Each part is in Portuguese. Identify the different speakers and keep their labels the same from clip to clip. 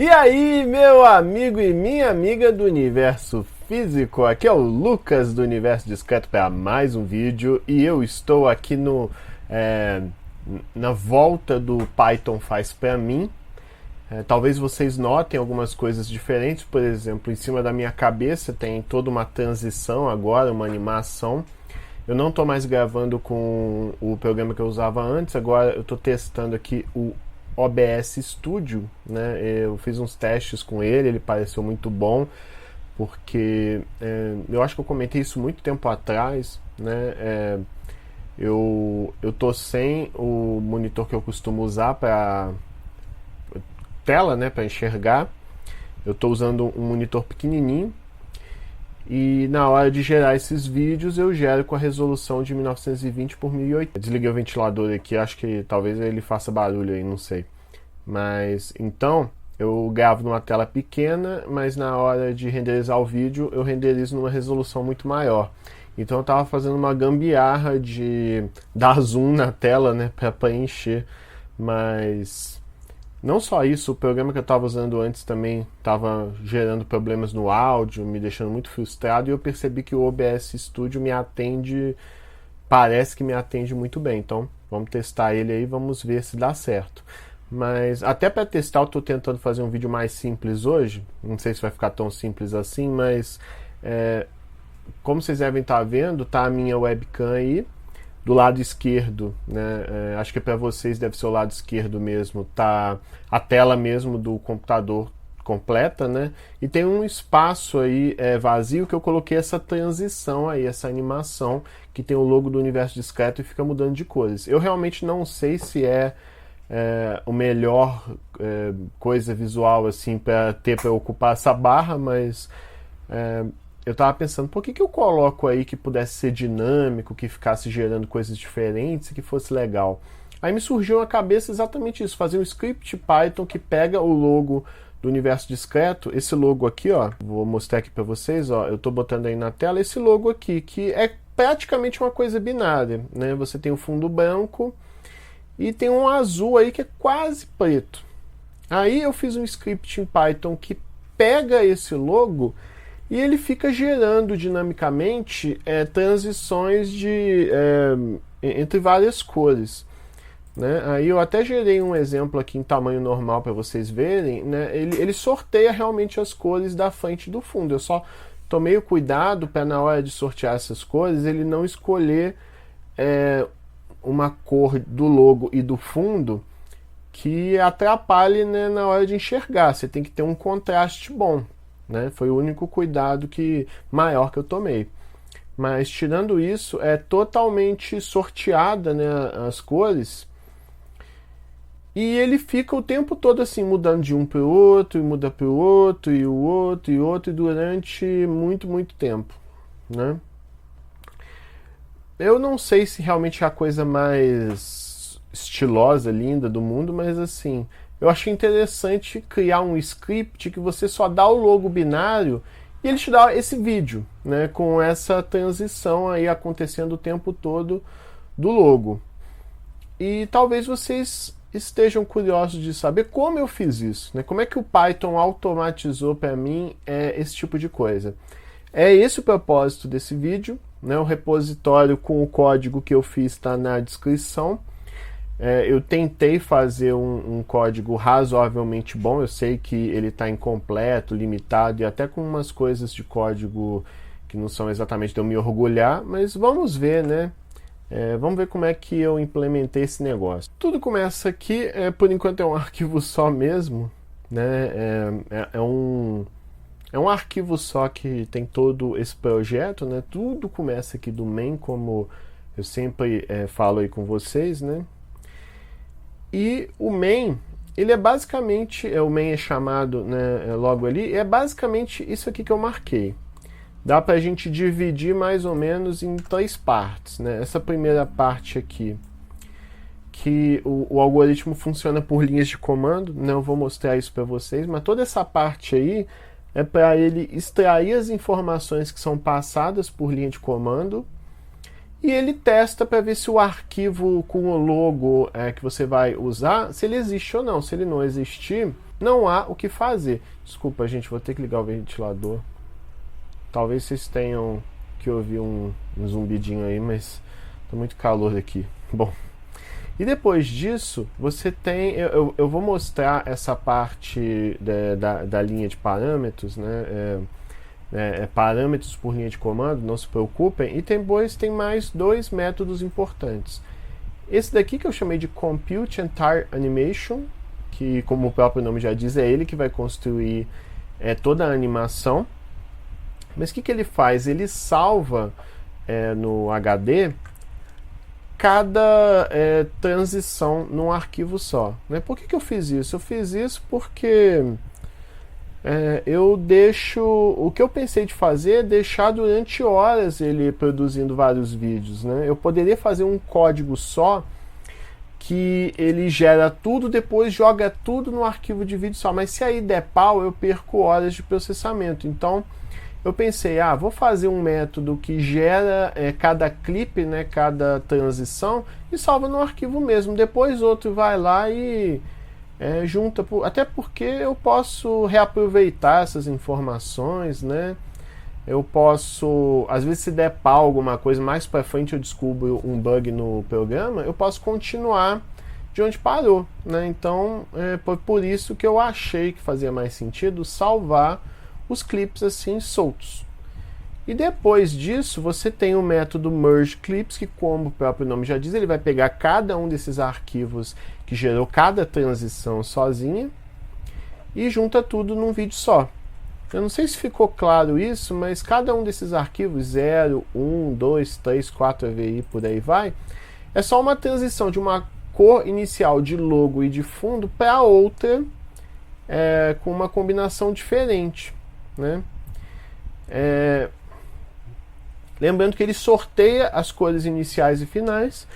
Speaker 1: E aí, meu amigo e minha amiga do universo físico, aqui é o Lucas do Universo Discreto para mais um vídeo e eu estou aqui na volta do Python faz para mim. Talvez vocês notem algumas coisas diferentes, por exemplo, em cima da minha cabeça tem toda uma transição agora, uma animação. Eu não estou mais gravando com o programa que eu usava antes, agora eu estou testando aqui o OBS Studio, né? Eu fiz uns testes com ele pareceu muito bom, porque eu acho que eu comentei isso muito tempo atrás, né? Eu tô sem o monitor que eu costumo usar para tela, né? Para enxergar. Eu tô usando um monitor pequenininho e na hora de gerar esses vídeos eu gero com a resolução de 1920 por 1080. Desliguei o ventilador aqui, acho que talvez ele faça barulho aí, não sei. Mas então eu gravo numa tela pequena, mas na hora de renderizar o vídeo eu renderizo numa resolução muito maior. Então eu estava fazendo uma gambiarra de dar zoom na tela, né, para preencher. Mas não só isso, o programa que eu estava usando antes também estava gerando problemas no áudio, me deixando muito frustrado, e eu percebi que o OBS Studio me atende, parece que me atende muito bem. Então vamos testar ele aí, vamos ver se dá certo. Mas até para testar eu estou tentando fazer um vídeo mais simples hoje, não sei se vai ficar tão simples assim, mas como vocês devem estar vendo, tá a minha webcam aí, do lado esquerdo, né? Acho que para vocês deve ser o lado esquerdo mesmo, tá a tela mesmo do computador completa, né? E tem um espaço aí vazio que eu coloquei essa transição aí, essa animação que tem o logo do Universo Discreto e fica mudando de cores. Eu realmente não sei se o melhor coisa visual assim para ocupar essa barra, mas eu tava pensando, por que eu coloco aí que pudesse ser dinâmico, que ficasse gerando coisas diferentes e que fosse legal? Aí me surgiu na cabeça exatamente isso, fazer um script Python que pega o logo do Universo Discreto, esse logo aqui, ó, vou mostrar aqui para vocês, ó, eu tô botando aí na tela esse logo aqui, que é praticamente uma coisa binária, né? Você tem o fundo branco e tem um azul aí que é quase preto. Aí eu fiz um script em Python que pega esse logo e ele fica gerando dinamicamente transições entre várias cores, né? Aí eu até gerei um exemplo aqui em tamanho normal para vocês verem, né? Ele sorteia realmente as cores da frente e do fundo. Eu só tomei o cuidado para na hora de sortear essas cores ele não escolher uma cor do logo e do fundo que atrapalhe, né, na hora de enxergar. Você tem que ter um contraste bom. Né? Foi o único cuidado maior que eu tomei. Mas tirando isso, é totalmente sorteada, né, as cores. E ele fica o tempo todo assim, mudando de um para o outro, e muda para o outro, e o outro, e outro, e durante muito, muito tempo. Né? Eu não sei se realmente é a coisa mais estilosa, linda do mundo, mas assim, eu achei interessante criar um script que você só dá o logo binário e ele te dá esse vídeo, né, com essa transição aí acontecendo o tempo todo do logo. E talvez vocês estejam curiosos de saber como eu fiz isso, né? Como é que o Python automatizou para mim esse tipo de coisa. É esse o propósito desse vídeo, né? O repositório com o código que eu fiz está na descrição. Eu tentei fazer um código razoavelmente bom, eu sei que ele está incompleto, limitado e até com umas coisas de código que não são exatamente de eu me orgulhar, mas vamos ver, né? Vamos ver como é que eu implementei esse negócio. Tudo começa aqui, por enquanto é um arquivo só mesmo, né? É um arquivo só que tem todo esse projeto, né? Tudo começa aqui do main, como eu sempre falo aí com vocês, né? E o main, ele é basicamente, o main é chamado, né, logo ali, é basicamente isso aqui que eu marquei. Dá pra gente dividir mais ou menos em 3 partes, né? Essa primeira parte aqui, que o algoritmo funciona por linhas de comando, né? Eu vou mostrar isso para vocês, mas toda essa parte aí é para ele extrair as informações que são passadas por linha de comando e ele testa para ver se o arquivo com o logo que você vai usar, se ele existe ou não. Se ele não existir, não há o que fazer. Desculpa, gente, vou ter que ligar o ventilador. Talvez vocês tenham que ouvir um zumbidinho aí, mas tá muito calor aqui. Bom, e depois disso, você tem... Eu vou mostrar essa parte da linha de parâmetros, né? Parâmetros por linha de comando, não se preocupem. E depois tem mais dois métodos importantes. Esse daqui que eu chamei de Compute Entire Animation, que, como o próprio nome já diz, é ele que vai construir toda a animação. Mas o que ele faz? Ele salva no HD cada transição num arquivo só. Né? Por que eu fiz isso? Eu fiz isso porque eu deixo... O que eu pensei de fazer é deixar durante horas ele produzindo vários vídeos. Né? Eu poderia fazer um código só que ele gera tudo, depois joga tudo no arquivo de vídeo só. Mas se aí der pau, eu perco horas de processamento. Então, eu pensei, vou fazer um método que gera cada clipe, né, cada transição, e salva no arquivo mesmo. Depois outro vai lá e junta. Até porque eu posso reaproveitar essas informações, né? Eu posso, às vezes se der pau alguma coisa, mais para frente eu descubro um bug no programa, eu posso continuar de onde parou, né? Então, por isso que eu achei que fazia mais sentido salvar os clipes assim soltos. E depois disso, você tem o método Merge Clips, que, como o próprio nome já diz, ele vai pegar cada um desses arquivos que gerou cada transição sozinha e junta tudo num vídeo só. Eu não sei se ficou claro isso, mas cada um desses arquivos, 0, 1, 2, 3, 4 AVI, por aí vai, é só uma transição de uma cor inicial de logo e de fundo para outra com uma combinação diferente. Né? Lembrando que ele sorteia as cores iniciais e finais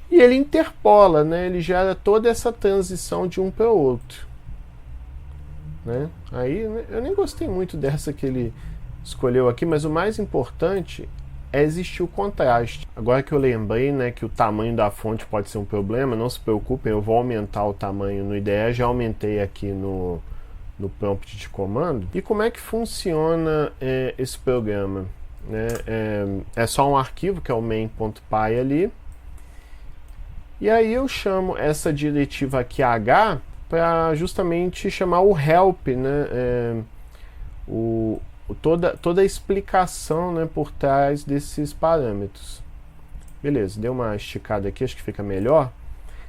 Speaker 1: e ele interpola, né? Ele gera toda essa transição de um para o outro. Né? Aí eu nem gostei muito dessa que ele escolheu aqui, mas o mais importante é existir o contraste. Agora que eu lembrei, né, que o tamanho da fonte pode ser um problema, não se preocupem, eu vou aumentar o tamanho no IDE, já aumentei aqui no prompt de comando. E como é que funciona esse programa? Né? É só um arquivo que é o main.py ali. E aí eu chamo essa diretiva aqui h para justamente chamar o help, né? Toda a explicação, né, por trás desses parâmetros. Beleza, deu uma esticada aqui, acho que fica melhor.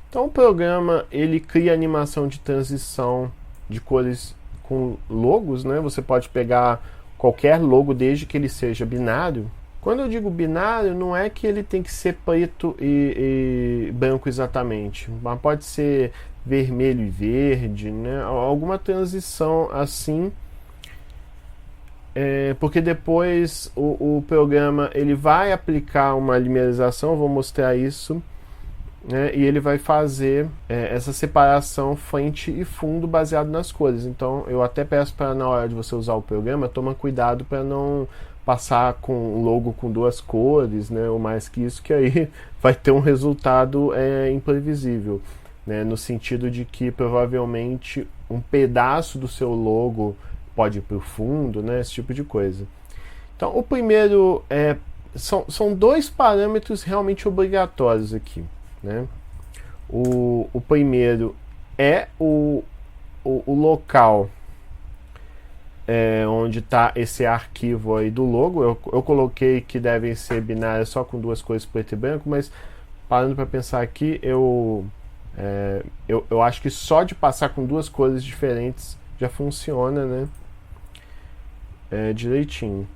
Speaker 1: Então o programa ele cria animação de transição de cores com logos, né? Você pode pegar qualquer logo desde que ele seja binário. Quando eu digo binário, não é que ele tem que ser preto e branco exatamente, mas pode ser vermelho e verde, né? Alguma transição assim, porque depois o programa ele vai aplicar uma limerização, eu vou mostrar isso. Né, e ele vai fazer essa separação frente e fundo baseado nas cores. Então eu até peço para, na hora de você usar o programa, toma cuidado para não passar com um logo com duas cores, né, ou mais que isso, que aí vai ter um resultado imprevisível, né, no sentido de que provavelmente um pedaço do seu logo pode ir para o fundo, né, esse tipo de coisa. Então o primeiro são dois parâmetros realmente obrigatórios aqui. Né? O primeiro é o local onde está esse arquivo aí do logo. Eu coloquei que devem ser binárias só com duas cores preto e branco, mas parando para pensar aqui, eu acho que só de passar com duas cores diferentes já funciona, né? Direitinho.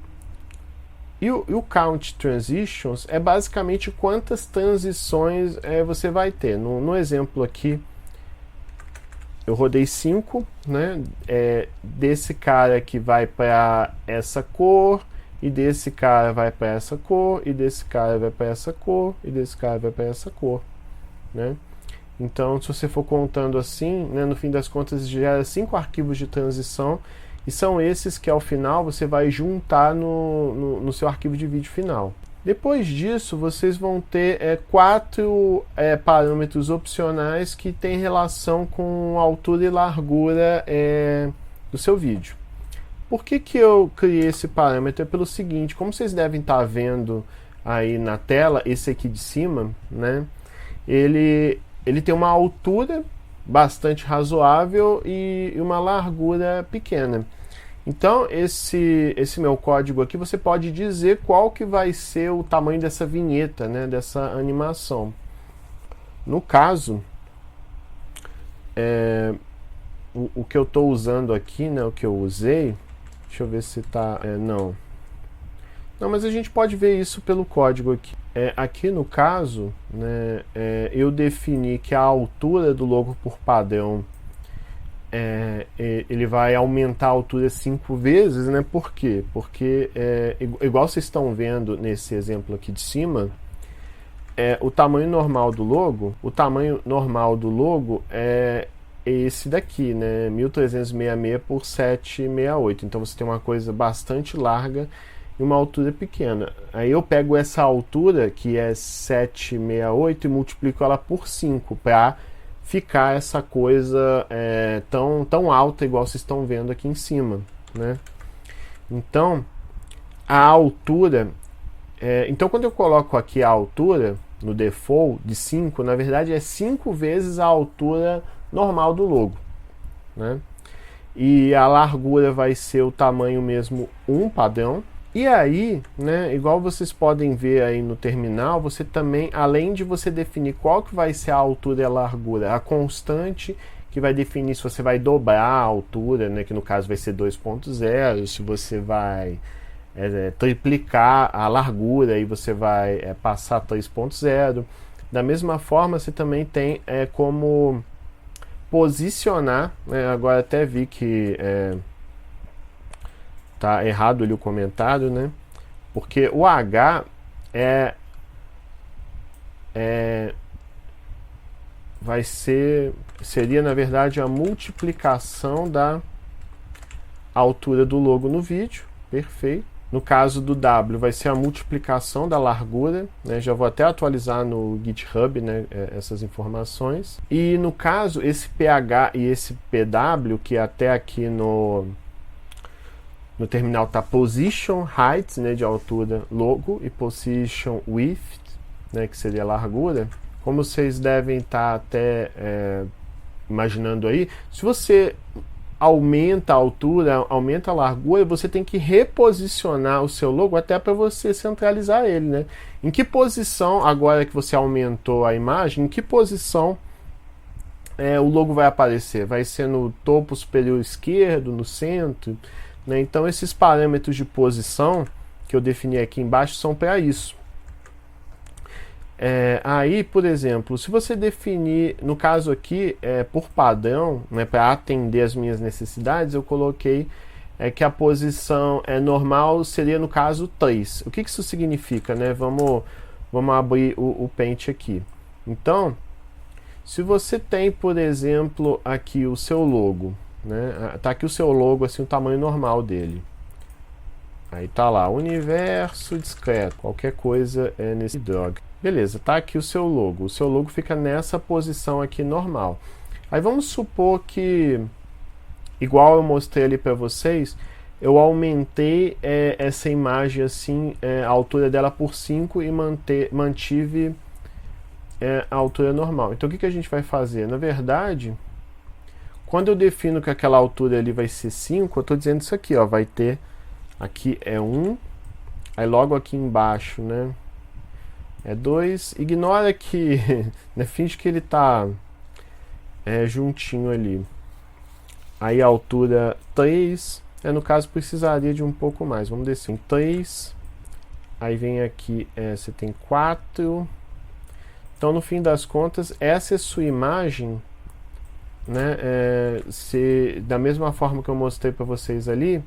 Speaker 1: E o Count Transitions é basicamente quantas transições você vai ter. No exemplo aqui, eu rodei 5, né? Desse cara que vai para essa cor, e desse cara vai para essa cor, e desse cara vai para essa cor, e desse cara vai para essa cor. Né? Então, se você for contando assim, né, no fim das contas, gera 5 arquivos de transição. E são esses que ao final você vai juntar no seu arquivo de vídeo final. Depois disso, vocês vão ter 4 parâmetros opcionais que têm relação com a altura e largura do seu vídeo. Por que eu criei esse parâmetro? É pelo seguinte, como vocês devem estar vendo aí na tela, esse aqui de cima, né, ele tem uma altura bastante razoável e uma largura pequena. Então, esse meu código aqui, você pode dizer qual que vai ser o tamanho dessa vinheta, né, dessa animação. No caso, o que eu estou usando aqui, né, o que eu usei, deixa eu ver se está... não, mas a gente pode ver isso pelo código aqui. Aqui no caso, né, eu defini que a altura do logo por padrão ele vai aumentar a altura 5 vezes, né? Por quê? Porque, igual vocês estão vendo nesse exemplo aqui de cima, o tamanho normal do logo é esse daqui, né? 1366 por 768. Então você tem uma coisa bastante larga e uma altura pequena. Aí eu pego essa altura, que é 768, e multiplico ela por 5 para ficar essa coisa tão alta igual vocês estão vendo aqui em cima, né? Então, a altura... então, quando eu coloco aqui a altura, no default, de 5, na verdade é 5 vezes a altura normal do logo, né? E a largura vai ser o tamanho mesmo 1 padrão. E aí, né, igual vocês podem ver aí no terminal, você também, além de você definir qual que vai ser a altura e a largura, a constante que vai definir se você vai dobrar a altura, né, que no caso vai ser 2.0, se você vai triplicar a largura e você vai passar 3.0. Da mesma forma, você também tem como posicionar, né, agora até vi que... tá errado ali o comentário, né? Porque o H seria na verdade a multiplicação da altura do logo no vídeo, perfeito. No caso do W vai ser a multiplicação da largura, né? Já vou até atualizar no GitHub, né, essas informações. E no caso, esse PH e esse PW, que até aqui no terminal está Position Height, né, de altura logo, e Position Width, né, que seria a largura. Como vocês devem estar até imaginando aí, se você aumenta a altura, aumenta a largura, você tem que reposicionar o seu logo até para você centralizar ele, né? Em que posição, agora que você aumentou a imagem, em que posição o logo vai aparecer? Vai ser no topo superior esquerdo, no centro? Né? Então esses parâmetros de posição que eu defini aqui embaixo são para isso. Aí, por exemplo, se você definir, no caso aqui, por padrão, né, para atender as minhas necessidades, eu coloquei que a posição normal seria, no caso, 3. O que isso significa? Né? Vamos abrir o Paint aqui. Então, se você tem, por exemplo, aqui o seu logo, né? Tá aqui o seu logo, assim, o tamanho normal dele. Aí tá lá, universo discreto, qualquer coisa nesse drag. Beleza, tá aqui o seu logo. O seu logo fica nessa posição aqui normal. Aí vamos supor que, igual eu mostrei ali para vocês, eu aumentei essa imagem assim, a altura dela por 5 e mantive a altura normal. Então o que a gente vai fazer? Na verdade, quando eu defino que aquela altura ali vai ser 5, eu estou dizendo isso aqui, ó, vai ter, aqui é 1, aí logo aqui embaixo, né, é 2, ignora que, né, finge que ele está juntinho ali. Aí a altura 3, no caso precisaria de um pouco mais, vamos descer em 3, aí vem aqui, você tem 4, então no fim das contas, essa é a sua imagem, né, da mesma forma que eu mostrei para vocês ali,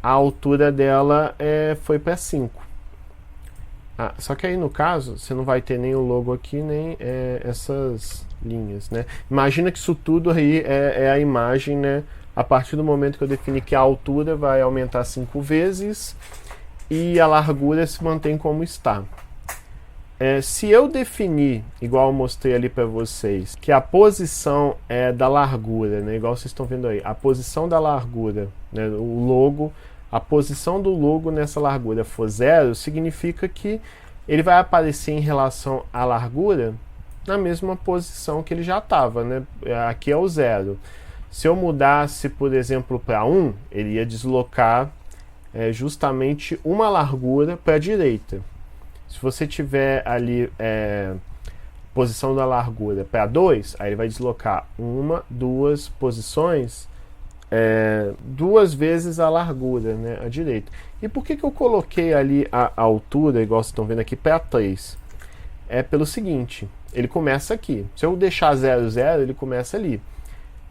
Speaker 1: a altura dela foi para 5. Só que aí no caso, você não vai ter nem o logo aqui, nem essas linhas, né? Imagina que isso tudo aí é a imagem, né? A partir do momento que eu defini que a altura vai aumentar 5 vezes e a largura se mantém como está. Se eu definir, igual eu mostrei ali para vocês, que a posição da largura, né, igual vocês estão vendo aí, a posição da largura, né, o logo, a posição do logo nessa largura for 0, significa que ele vai aparecer em relação à largura na mesma posição que ele já estava, né? Aqui é o 0. Se eu mudasse, por exemplo, para 1, ele ia deslocar justamente uma largura para a direita. Se você tiver ali posição da largura para 2, aí ele vai deslocar 1, 2 posições, 2 vezes a largura, né, à direita. E por que eu coloquei ali a altura, igual vocês estão vendo aqui, para 3? É pelo seguinte, ele começa aqui. Se eu deixar 0, 0, ele começa ali.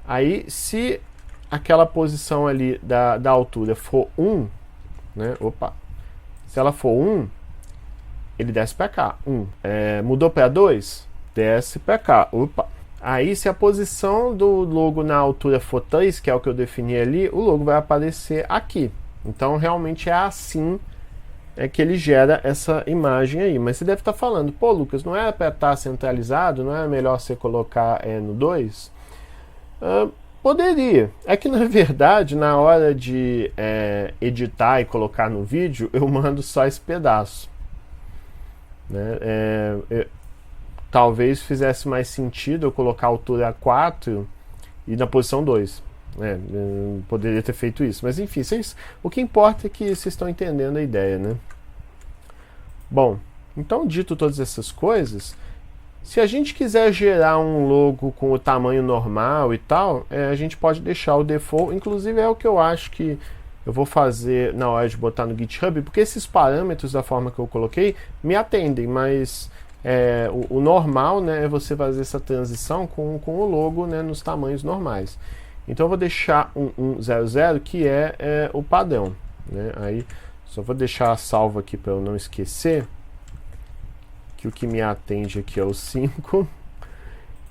Speaker 1: Aí, se aquela posição ali da altura for 1, né, se ela for 1, ele desce para cá, 1. Mudou para 2? Desce para cá, Aí, se a posição do logo na altura for 3, que é o que eu defini ali, o logo vai aparecer aqui. Então, realmente é assim que ele gera essa imagem aí. Mas você deve estar falando, pô, Lucas, não era para estar centralizado? Não é melhor você colocar no 2? Poderia. É que, na verdade, na hora de editar e colocar no vídeo, eu mando só esse pedaço. Né? Talvez fizesse mais sentido eu colocar a altura 4 e na posição 2. Poderia ter feito isso. Mas enfim, o que importa é que vocês estão entendendo a ideia, né? Bom, então dito todas essas coisas, se a gente quiser gerar um logo com o tamanho normal e tal, a gente pode deixar o default. Inclusive é o que eu acho que eu vou fazer na hora de botar no GitHub, porque esses parâmetros da forma que eu coloquei me atendem, mas o normal, né, é você fazer essa transição com o logo, né, nos tamanhos normais. Então eu vou deixar um 00, que é o padrão, né? Aí só vou deixar salvo aqui para eu não esquecer que o que me atende aqui é o 5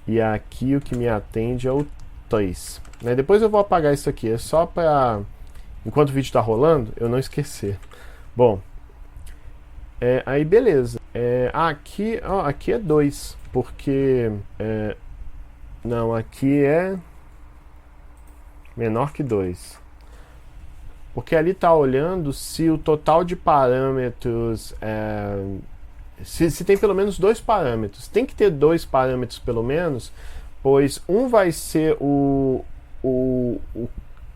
Speaker 1: e aqui o que me atende é o 3. Né? Depois eu vou apagar isso aqui, é só para, enquanto o vídeo está rolando, eu não esquecer. Bom, aí beleza. Aqui é 2, porque não, aqui é menor que 2. Porque ali está olhando se o total de parâmetros, se tem pelo menos 2 parâmetros. Tem que ter 2 parâmetros pelo menos, pois um vai ser o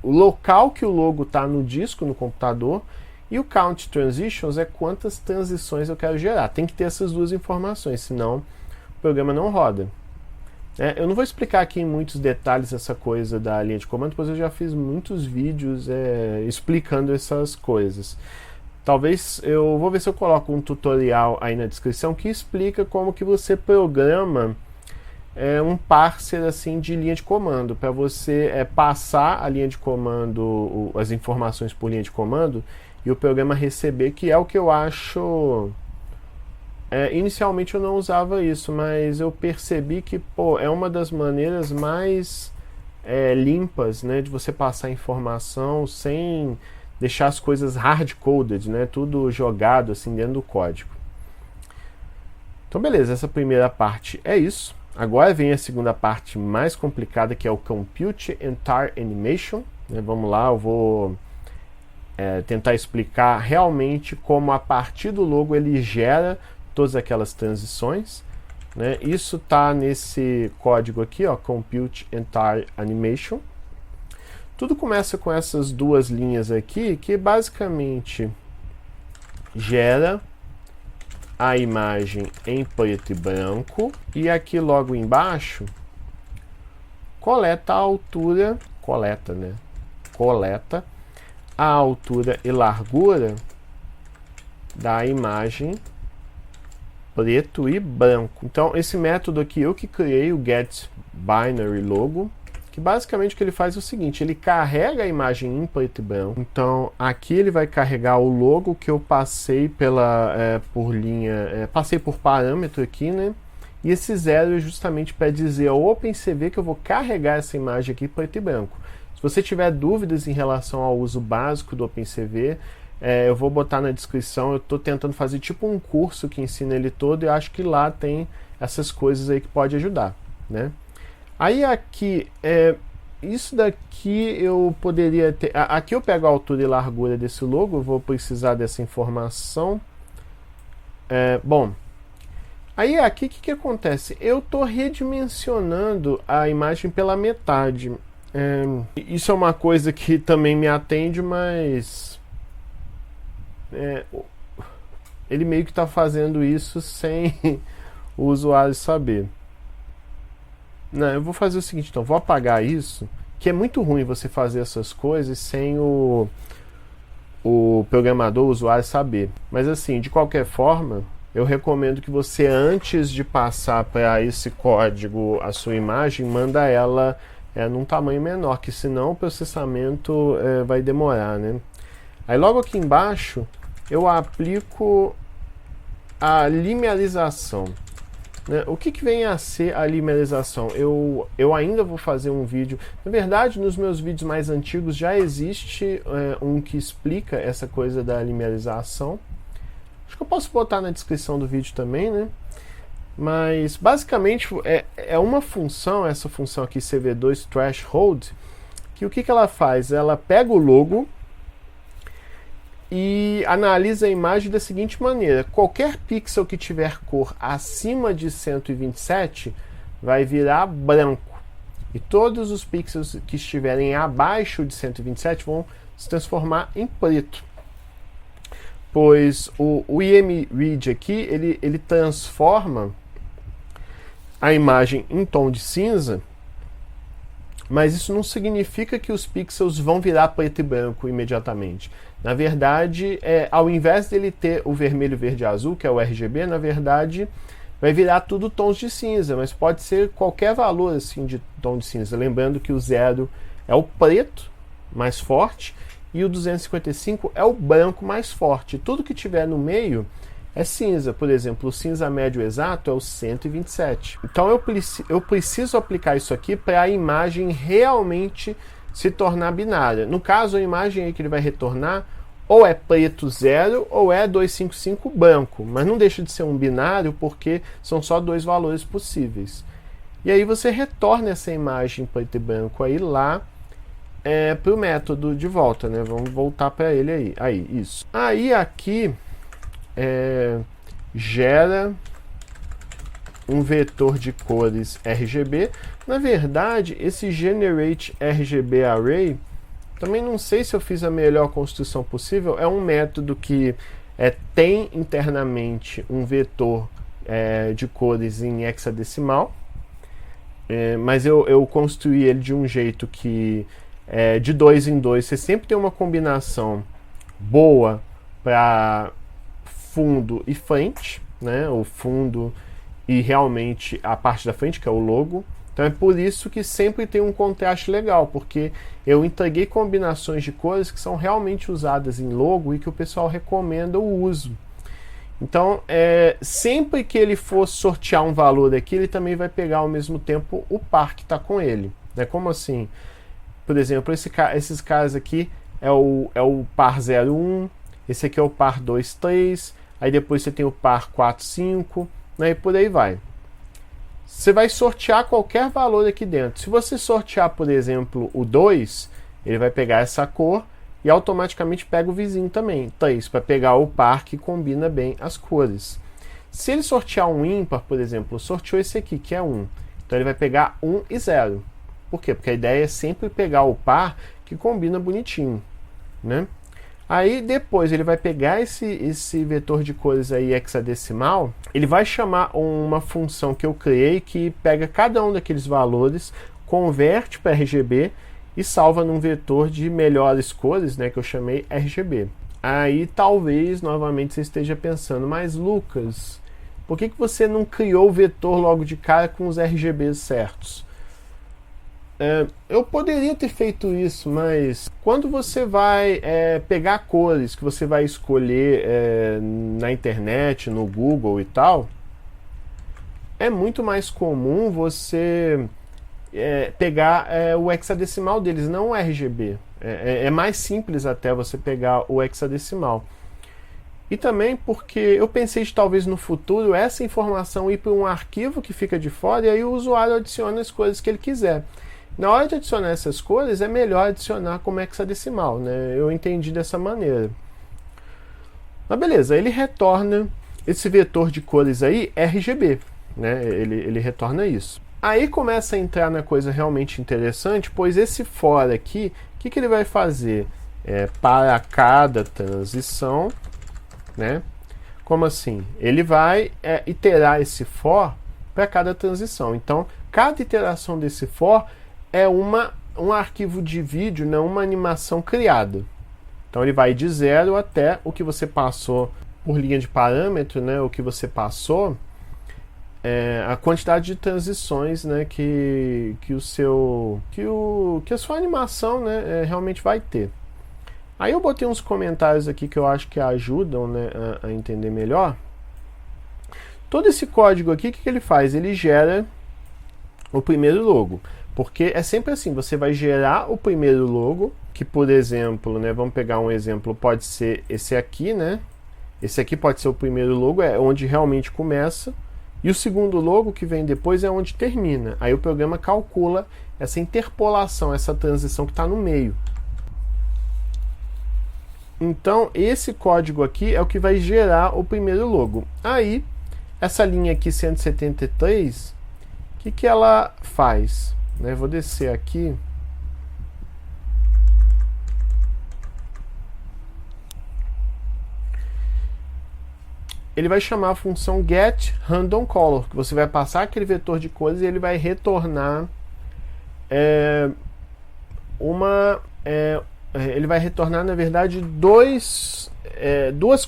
Speaker 1: local que o logo está no disco, no computador, e o count transitions é quantas transições eu quero gerar. Tem que ter essas 2 informações, senão o programa não roda. Eu não vou explicar aqui em muitos detalhes essa coisa da linha de comando, pois eu já fiz muitos vídeos explicando essas coisas. Talvez eu vou ver se eu coloco um tutorial aí na descrição que explica como que você programa um parser assim de linha de comando, para você passar a linha de comando, as informações por linha de comando, e o programa receber, que é o que eu acho... inicialmente eu não usava isso, mas eu percebi que é uma das maneiras mais limpas, né, de você passar informação sem deixar as coisas hard-coded, né, tudo jogado assim dentro do código. Então beleza, essa primeira parte é isso. Agora vem a segunda parte mais complicada, que é o Compute Entire Animation. Vamos lá, eu vou tentar explicar realmente como a partir do logo ele gera todas aquelas transições, né? Isso está nesse código aqui, ó, Compute Entire Animation. Tudo começa com essas 2 linhas aqui, que basicamente gera a imagem em preto e branco, e aqui logo embaixo coleta a altura, coleta a altura e largura da imagem preto e branco. Então esse método aqui eu que criei, o getBinaryLogo, que basicamente o que ele faz é o seguinte, ele carrega a imagem em preto e branco. Então aqui ele vai carregar o logo que eu passei por linha, passei por parâmetro aqui, né? E esse 0 é justamente para dizer ao OpenCV que eu vou carregar essa imagem aqui preto e branco. Se você tiver dúvidas em relação ao uso básico do OpenCV, eu vou botar na descrição. Eu estou tentando fazer tipo um curso que ensina ele todo, e acho que lá tem essas coisas aí que pode ajudar, né? Aí aqui, isso daqui eu poderia ter... Aqui eu pego a altura e largura desse logo, eu vou precisar dessa informação. Bom, aí aqui o que acontece? Eu estou redimensionando a imagem pela metade. Isso é uma coisa que também me atende, mas ele meio que está fazendo isso sem o usuário saber. Não, eu vou fazer o seguinte, então, vou apagar isso, que é muito ruim você fazer essas coisas sem o programador, o usuário saber. Mas assim, de qualquer forma, eu recomendo que você, antes de passar para esse código a sua imagem, manda ela num tamanho menor, que senão o processamento vai demorar, né? Aí logo aqui embaixo eu aplico a linearização. O que vem a ser a linearização? Eu ainda vou fazer um vídeo. Na verdade, nos meus vídeos mais antigos já existe um que explica essa coisa da linearização. Acho que eu posso botar na descrição do vídeo também, né? Mas basicamente é uma função, essa função aqui CV2 threshold, que o que ela faz? Ela pega o logo e analisa a imagem da seguinte maneira: qualquer pixel que tiver cor acima de 127 vai virar branco, e todos os pixels que estiverem abaixo de 127 vão se transformar em preto. Pois o IMRead aqui, ele transforma a imagem em tom de cinza, mas isso não significa que os pixels vão virar preto e branco imediatamente. Na verdade, ao invés dele ter o vermelho, verde e azul, que é o RGB, na verdade vai virar tudo tons de cinza, mas pode ser qualquer valor assim de tom de cinza. Lembrando que o 0 é o preto mais forte e o 255 é o branco mais forte. Tudo que tiver no meio é cinza. Por exemplo, o cinza médio exato é o 127. Então eu preciso aplicar isso aqui para a imagem realmente se tornar binária. No caso, a imagem aí que ele vai retornar ou é preto 0 ou é 255 branco, mas não deixa de ser um binário porque são só dois valores possíveis. E aí você retorna essa imagem preto e branco aí lá para o método de volta, né? Vamos voltar para ele aí. Isso. Aí aqui gera um vetor de cores RGB. Na verdade, esse generate RGB array, também não sei se eu fiz a melhor construção possível. É um método que tem internamente um vetor de cores em hexadecimal, mas eu construí ele de um jeito que de 2 em 2 você sempre tem uma combinação boa para fundo e frente, né? O fundo e realmente a parte da frente, que é o logo. Então é por isso que sempre tem um contraste legal, porque eu entreguei combinações de cores que são realmente usadas em logo e que o pessoal recomenda o uso. Então, sempre que ele for sortear um valor aqui, ele também vai pegar ao mesmo tempo o par que está com ele. Né? Como assim? Por exemplo, esses caras aqui é o par 01, esse aqui é o par 23, aí depois você tem o par 45, né? E por aí vai. Você vai sortear qualquer valor aqui dentro. Se você sortear, por exemplo, o 2, ele vai pegar essa cor e automaticamente pega o vizinho também, 3, para pegar o par que combina bem as cores. Se ele sortear um ímpar, por exemplo, sorteou esse aqui, que é 1. Então ele vai pegar 1 e 0. Por quê? Porque a ideia é sempre pegar o par que combina bonitinho, né? Aí depois ele vai pegar esse vetor de cores aí hexadecimal, ele vai chamar uma função que eu criei que pega cada um daqueles valores, converte para RGB e salva num vetor de melhores cores, né, que eu chamei RGB. Aí talvez novamente você esteja pensando, mas Lucas, por que você não criou o vetor logo de cara com os RGBs certos? Eu poderia ter feito isso, mas quando você vai pegar cores que você vai escolher na internet, no Google e tal, é muito mais comum você pegar o hexadecimal deles, não o RGB. É mais simples até você pegar o hexadecimal. E também porque eu pensei de talvez no futuro essa informação ir para um arquivo que fica de fora e aí o usuário adiciona as coisas que ele quiser. Na hora de adicionar essas cores, é melhor adicionar como hexadecimal, né? Eu entendi dessa maneira. Mas beleza, ele retorna esse vetor de cores aí RGB, né? Ele retorna isso. Aí começa a entrar na coisa realmente interessante, pois esse for aqui, o que ele vai fazer? Para cada transição, né? Como assim? Ele vai iterar esse for para cada transição. Então, cada iteração desse for é um arquivo de vídeo, né? Uma animação criada. Então ele vai de 0 até o que você passou por linha de parâmetro, né? O que você passou, a quantidade de transições, né? Que a sua animação, né? Realmente vai ter. Aí eu botei uns comentários aqui que eu acho que ajudam, né, a entender melhor. Todo esse código aqui, o que ele faz? Ele gera o primeiro logo. Porque é sempre assim, você vai gerar o primeiro logo, que por exemplo, né, vamos pegar um exemplo, pode ser esse aqui, né? Esse aqui pode ser o primeiro logo, é onde realmente começa. E o segundo logo que vem depois é onde termina. Aí o programa calcula essa interpolação, essa transição que está no meio. Então, esse código aqui é o que vai gerar o primeiro logo. Aí, essa linha aqui, 173, o que ela faz? Né, vou descer aqui. Ele vai chamar a função getRandomColor, que você vai passar aquele vetor de cores e ele vai retornar ele vai retornar, na verdade, duas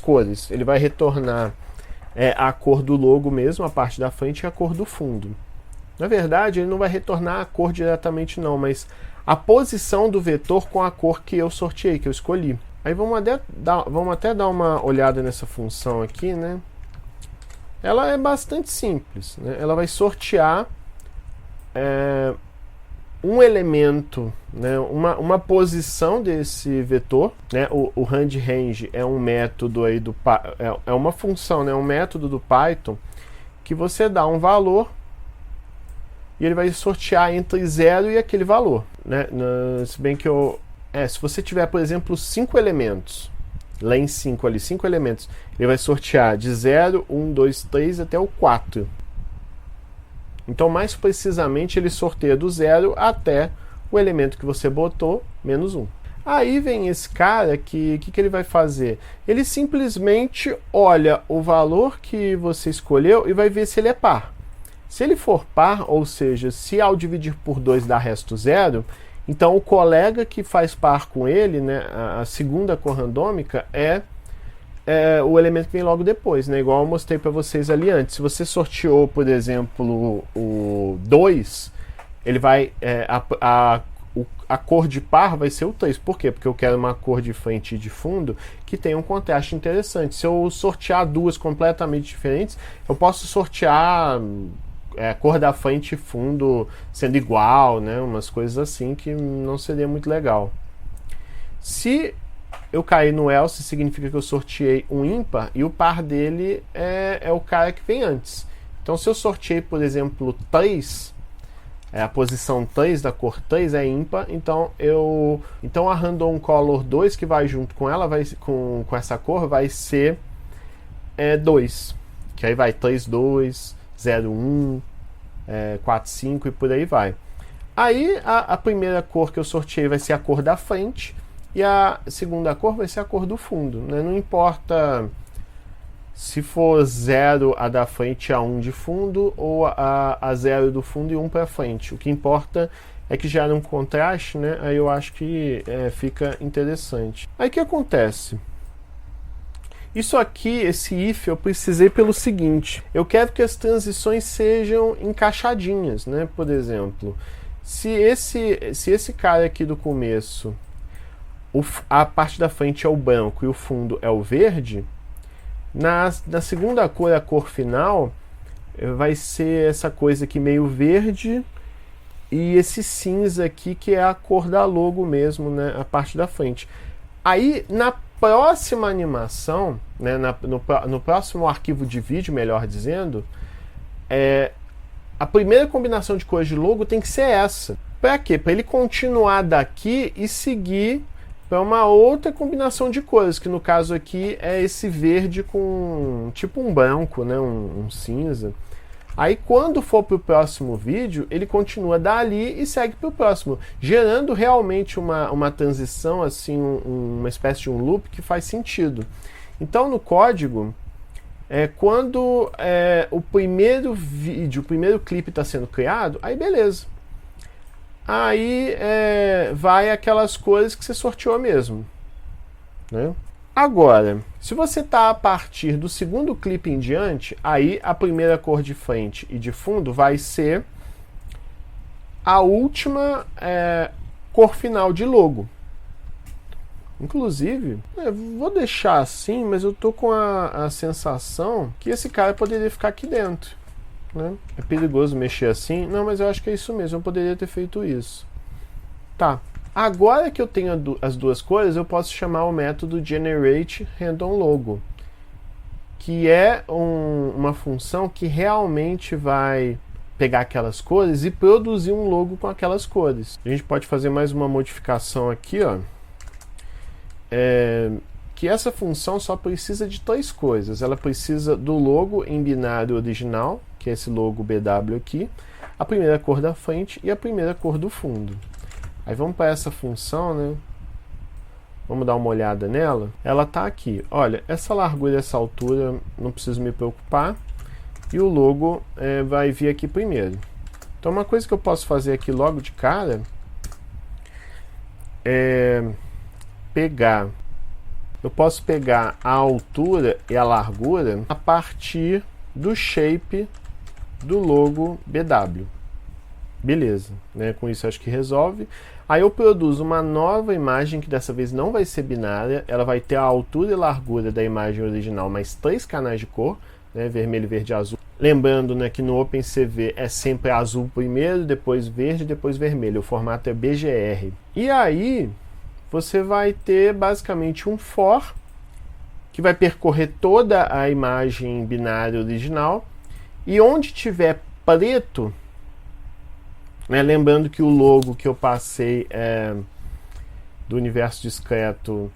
Speaker 1: cores. Ele vai retornar a cor do logo mesmo, a parte da frente, e a cor do fundo. Na verdade, ele não vai retornar a cor diretamente não, mas a posição do vetor com a cor que eu sorteei, que eu escolhi. Aí vamos até dar uma olhada nessa função aqui, né? Ela é bastante simples, né? Ela vai sortear um elemento, né, uma posição desse vetor, né, o randRange é um método aí é uma função, né, um método do Python que você dá um valor e ele vai sortear entre 0 e aquele valor, né? Se bem que se você tiver, por exemplo, 5 elementos, lá em 5 ali, 5 elementos, ele vai sortear de 0, 1, 2, 3 até o 4. Então, mais precisamente, ele sorteia do 0 até o elemento que você botou, menos 1. Aí vem esse cara que ele vai fazer? Ele simplesmente olha o valor que você escolheu e vai ver se ele é par. Se ele for par, ou seja, se ao dividir por 2 dá resto 0, então o colega que faz par com ele, né, a segunda cor randômica, é o elemento que vem logo depois, né? Igual eu mostrei para vocês ali antes. Se você sorteou, por exemplo, o 2, ele vai a cor de par vai ser o 3. Por quê? Porque eu quero uma cor de frente e de fundo que tenha um contraste interessante. Se eu sortear duas completamente diferentes, eu posso sortear a cor da frente e fundo sendo igual, né? Umas coisas assim que não seria muito legal. Se eu cair no else, significa que eu sorteei um ímpar e o par dele é o cara que vem antes. Então, se eu sorteei, por exemplo, 3, a posição 3 da cor 3 é ímpar, então a random color 2 que vai junto com ela, com essa cor, vai ser 2. Que aí vai 3, 2, 0, 1, 4, 5 e por aí vai. Aí a primeira cor que eu sorteei vai ser a cor da frente e a segunda cor vai ser a cor do fundo, né? Não importa se for 0 a da frente e a 1 de fundo ou a 0 do fundo e 1 para frente. O que importa é que gera um contraste, né? Aí eu acho que fica interessante. Aí o que acontece? Isso aqui, esse if, eu precisei pelo seguinte: eu quero que as transições sejam encaixadinhas, né? Por exemplo, se esse cara aqui do começo, a parte da frente é o branco e o fundo é o verde, na segunda cor, a cor final, vai ser essa coisa aqui meio verde e esse cinza aqui que é a cor da logo mesmo, né, a parte da frente. Aí na próxima animação, né, no próximo arquivo de vídeo, melhor dizendo, a primeira combinação de cores de logo tem que ser essa. Para quê? Para ele continuar daqui e seguir para uma outra combinação de cores, que no caso aqui é esse verde com tipo um branco, né, um cinza. Aí quando for para o próximo vídeo, ele continua dali e segue para o próximo, gerando realmente uma transição, assim, uma espécie de um loop que faz sentido. Então no código, quando o primeiro vídeo, o primeiro clipe está sendo criado, aí beleza. Aí vai aquelas cores que você sorteou mesmo, né? Agora, se você está a partir do segundo clipe em diante, aí a primeira cor de frente e de fundo vai ser a última cor final de logo. Inclusive, vou deixar assim, mas eu tô com a sensação que esse cara poderia ficar aqui dentro, né? É perigoso mexer assim. Não, mas eu acho que é isso mesmo, eu poderia ter feito isso. Tá. Agora que eu tenho as duas cores, eu posso chamar o método GenerateRandomLogo, que é uma função que realmente vai pegar aquelas cores e produzir um logo com aquelas cores. A gente pode fazer mais uma modificação aqui, ó. Que essa função só precisa de 3 coisas. Ela precisa do logo em binário original, que é esse logo BW aqui, a primeira cor da frente e a primeira cor do fundo. Aí vamos para essa função, né? Vamos dar uma olhada nela. Ela está aqui. Olha, essa largura e essa altura não preciso me preocupar. E o logo vai vir aqui primeiro. Então uma coisa que eu posso fazer aqui logo de cara é pegar. Eu posso pegar a altura e a largura a partir do shape do logo BW. Beleza, né? Com isso acho que resolve. Aí eu produzo uma nova imagem que dessa vez não vai ser binária. Ela vai ter a altura e largura da imagem original, mais 3 canais de cor, né? Vermelho, verde e azul. Lembrando, né, que no OpenCV é sempre azul primeiro, depois verde, depois vermelho. O formato é BGR. E aí você vai ter basicamente um for que vai percorrer toda a imagem binária original. E onde tiver preto, né, lembrando que o logo que eu passei do universo discreto,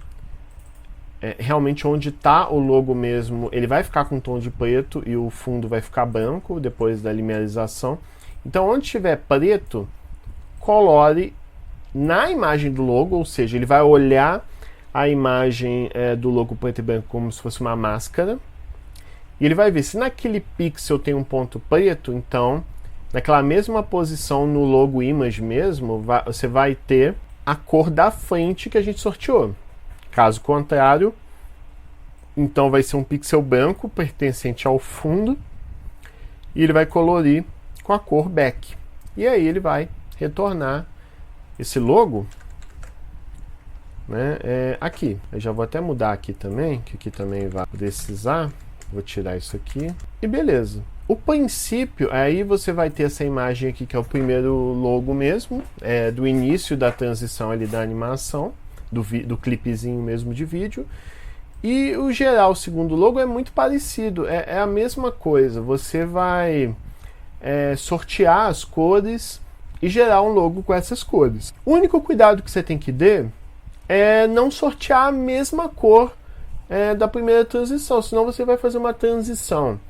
Speaker 1: realmente onde está o logo mesmo, ele vai ficar com tom de preto e o fundo vai ficar branco depois da linearização. Então onde tiver preto, colore na imagem do logo, ou seja, ele vai olhar a imagem do logo preto e branco como se fosse uma máscara. E ele vai ver se naquele pixel tem um ponto preto, então naquela mesma posição no logo image mesmo, você vai ter a cor da frente que a gente sorteou. Caso contrário, então vai ser um pixel branco pertencente ao fundo e ele vai colorir com a cor back. E aí ele vai retornar esse logo, né, aqui. Eu já vou até mudar aqui também, que aqui também vai precisar. Vou tirar isso aqui e beleza. O princípio, aí você vai ter essa imagem aqui que é o primeiro logo mesmo, do início da transição ali da animação, do clipezinho mesmo de vídeo. E o geral, o segundo logo é muito parecido, é a mesma coisa. Você vai sortear as cores e gerar um logo com essas cores. O único cuidado que você tem que ter é não sortear a mesma cor da primeira transição, senão você vai fazer uma transição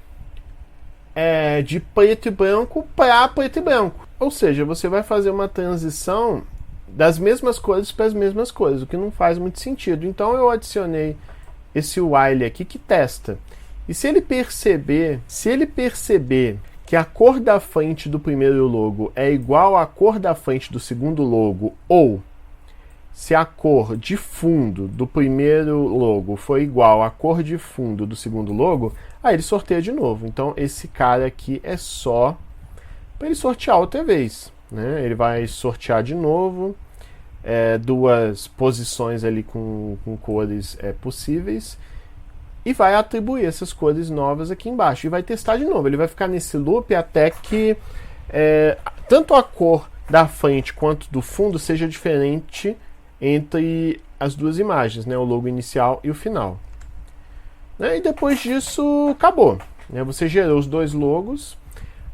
Speaker 1: de preto e branco para preto e branco. Ou seja, você vai fazer uma transição das mesmas cores para as mesmas cores, o que não faz muito sentido. Então eu adicionei esse while aqui que testa. E se ele perceber que a cor da frente do primeiro logo é igual à cor da frente do segundo logo, ou se a cor de fundo do primeiro logo for igual à cor de fundo do segundo logo, aí ele sorteia de novo. Então esse cara aqui é só para ele sortear outra vez, né? Ele vai sortear de novo, duas posições ali com cores possíveis, e vai atribuir essas cores novas aqui embaixo. E vai testar de novo. Ele vai ficar nesse loop até que tanto a cor da frente quanto do fundo seja diferente entre as duas imagens, né? O logo inicial e o final. Né? E depois disso, acabou. Né? Você gerou os dois logos.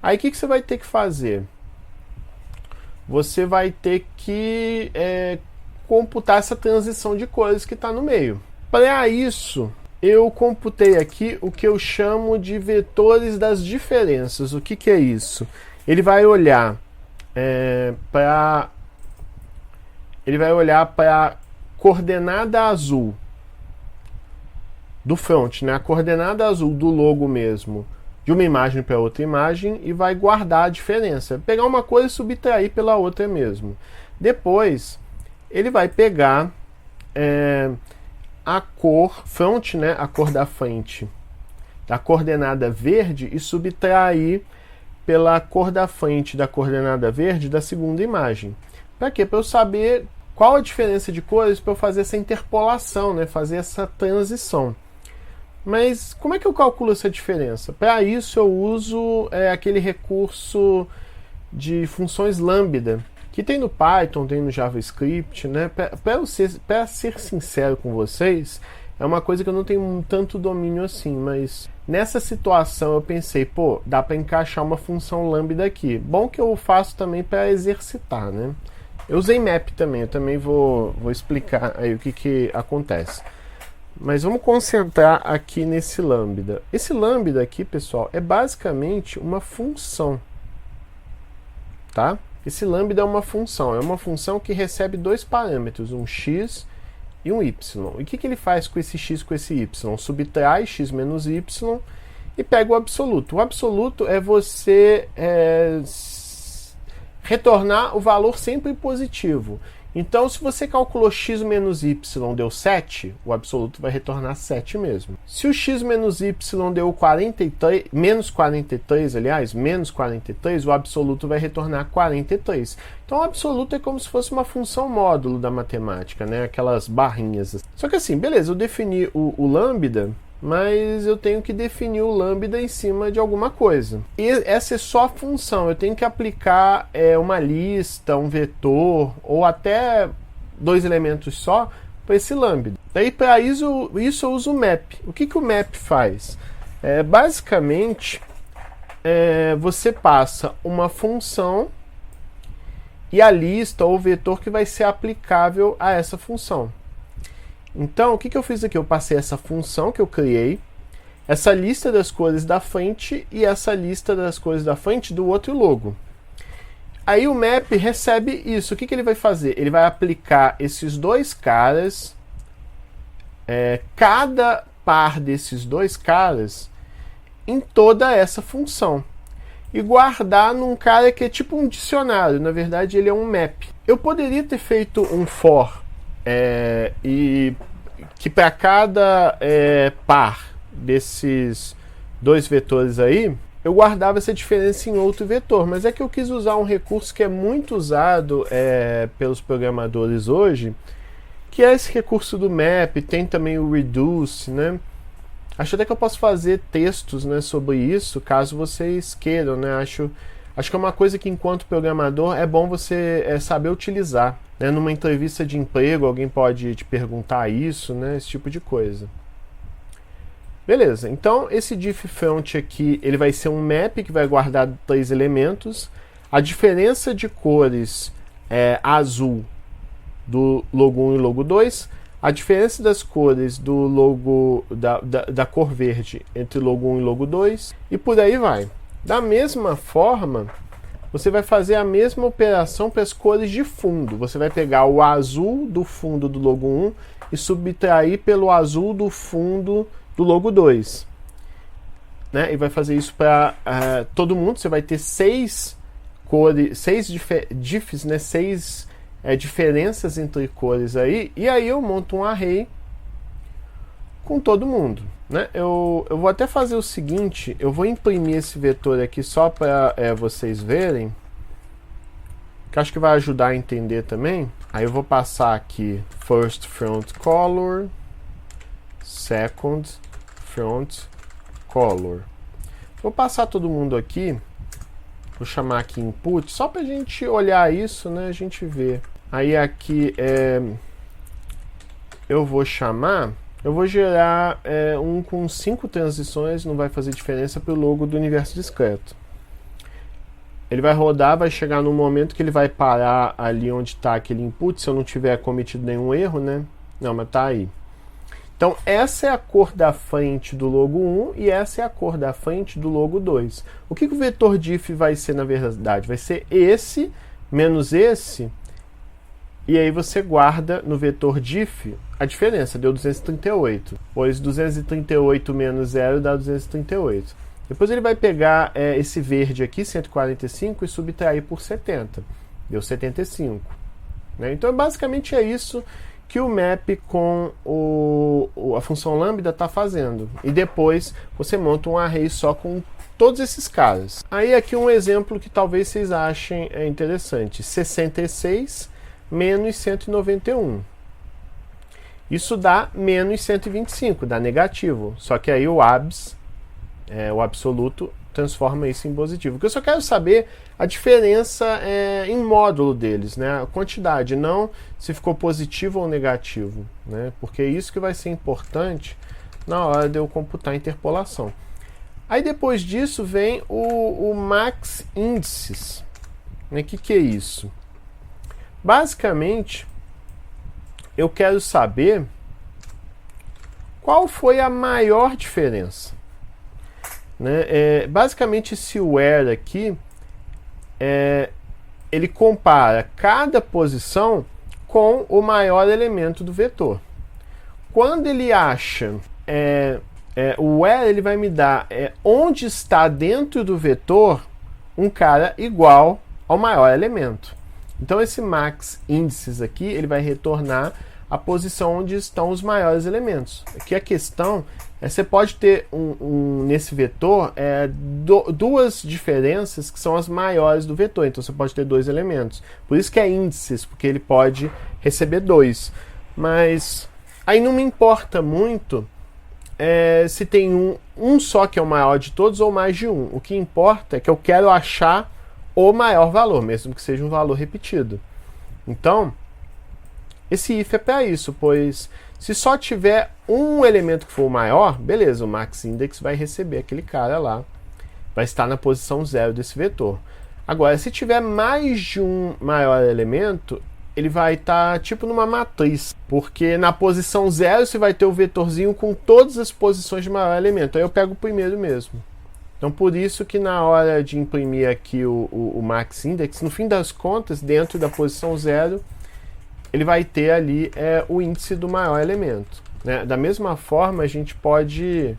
Speaker 1: Aí o que você vai ter que fazer? Você vai ter que computar essa transição de cores que está no meio. Para isso, eu computei aqui o que eu chamo de vetores das diferenças. O que é isso? Ele vai olhar para a coordenada azul do front, né? A coordenada azul do logo mesmo, de uma imagem para outra imagem, e vai guardar a diferença. Pegar uma coisa e subtrair pela outra mesmo. Depois, ele vai pegar a cor front, né? A cor da frente da coordenada verde e subtrair pela cor da frente da coordenada verde da segunda imagem. Para quê? Para eu saber qual a diferença de cores, para eu fazer essa interpolação, né? Fazer essa transição. Mas como é que eu calculo essa diferença? Para isso eu uso aquele recurso de funções lambda, que tem no Python, tem no JavaScript, né? Para ser sincero com vocês, é uma coisa que eu não tenho tanto domínio assim, mas nessa situação eu pensei, pô, dá para encaixar uma função lambda aqui. Bom que eu faço também para exercitar, né? Eu usei map também, eu também vou explicar aí o que acontece. Mas vamos concentrar aqui nesse lambda. Esse lambda aqui, pessoal, é basicamente uma função, tá? Esse lambda é uma função que recebe dois parâmetros, um x e um y. E o que ele faz com esse x e com esse y? Subtrai x menos y e pega o absoluto. O absoluto é você retornar o valor sempre positivo. Então, se você calculou x menos y deu 7, o absoluto vai retornar 7 mesmo. Se o x menos y deu 43, menos 43, aliás, menos 43, o absoluto vai retornar 43. Então, o absoluto é como se fosse uma função módulo da matemática, né? Aquelas barrinhas. Só que assim, beleza, eu defini o lambda, mas eu tenho que definir o lambda em cima de alguma coisa. E essa é só a função, eu tenho que aplicar uma lista, um vetor, ou até dois elementos só para esse lambda. Daí para isso eu uso o map. O que o map faz? Basicamente, você passa uma função e a lista ou vetor que vai ser aplicável a essa função. Então, o que eu fiz aqui? Eu passei essa função que eu criei, essa lista das cores da frente e essa lista das cores da frente do outro logo. Aí o map recebe isso. O que ele vai fazer? Ele vai aplicar esses dois caras, cada par desses dois caras, em toda essa função. E guardar num cara que é tipo um dicionário. Na verdade, ele é um map. Eu poderia ter feito um for, e que para cada par desses dois vetores aí, eu guardava essa diferença em outro vetor, mas é que eu quis usar um recurso que é muito usado pelos programadores hoje, que é esse recurso do map. Tem também o reduce, né? Acho até que eu posso fazer textos, né, sobre isso, caso vocês queiram, né? Acho que é uma coisa que, enquanto programador, é bom você saber utilizar. Né? Numa entrevista de emprego, alguém pode te perguntar isso, né? Esse tipo de coisa. Beleza, então esse diff front aqui, ele vai ser um map que vai guardar 3 elementos. A diferença de cores azul do logo 1 e logo 2. A diferença das cores do logo da cor verde entre logo 1 e logo 2. E por aí vai. Da mesma forma, você vai fazer a mesma operação para as cores de fundo. Você vai pegar o azul do fundo do logo 1 e subtrair pelo azul do fundo do logo 2. Né? E vai fazer isso para todo mundo. Você vai ter 6 cores, 6 diffs, né? 6 diferenças entre cores aí. E aí eu monto um array com todo mundo. Né? Eu vou até fazer o seguinte, eu vou imprimir esse vetor aqui só para vocês verem, que acho que vai ajudar a entender também. Aí eu vou passar aqui first front color, second front color. Vou passar todo mundo aqui Vou chamar aqui input, só para a gente olhar isso, né? A gente vê. Aí aqui eu vou gerar um com 5 transições, não vai fazer diferença para o logo do universo discreto. Ele vai rodar, vai chegar num momento que ele vai parar ali onde está aquele input, se eu não tiver cometido nenhum erro, né? Não, mas tá aí. Então, essa é a cor da frente do logo 1 e essa é a cor da frente do logo 2. O que o vetor diff vai ser, na verdade? Vai ser esse menos esse, e aí você guarda no vetor diff a diferença, deu 238, pois 238 menos 0 dá 238. Depois ele vai pegar esse verde aqui, 145, e subtrair por 70, deu 75. Né? Então, basicamente é isso que o map com a função lambda está fazendo. E depois você monta um array só com todos esses caras. Aí aqui um exemplo que talvez vocês achem interessante. 66 menos 191. Isso dá menos 125, dá negativo. Só que aí o abs, o absoluto, transforma isso em positivo. Porque eu só quero saber a diferença em módulo deles, né? A quantidade, não se ficou positivo ou negativo, né? Porque é isso que vai ser importante na hora de eu computar a interpolação. Aí depois disso vem o max índices. O que é isso? Basicamente, eu quero saber qual foi a maior diferença. Né? Basicamente, esse where aqui, ele compara cada posição com o maior elemento do vetor. Quando ele acha o where, ele vai me dar onde está dentro do vetor um cara igual ao maior elemento. Então esse max índices aqui, ele vai retornar a posição onde estão os maiores elementos. Aqui a questão você pode ter nesse vetor duas diferenças que são as maiores do vetor. Então você pode ter dois elementos. Por isso que é índices, porque ele pode receber dois. Mas aí não me importa muito se tem um só que é o maior de todos ou mais de um. O que importa é que eu quero achar o maior valor, mesmo que seja um valor repetido. Então, esse if é para isso, pois se só tiver um elemento que for o maior, beleza, o max index vai receber aquele cara lá, vai estar na posição 0 desse vetor. Agora, se tiver mais de um maior elemento, ele vai estar tipo numa matriz, porque na posição 0 você vai ter o vetorzinho com todas as posições de maior elemento. Aí eu pego o primeiro mesmo. Então, por isso que na hora de imprimir aqui o max index, no fim das contas, dentro da posição 0, ele vai ter ali o índice do maior elemento. Né? Da mesma forma, a gente pode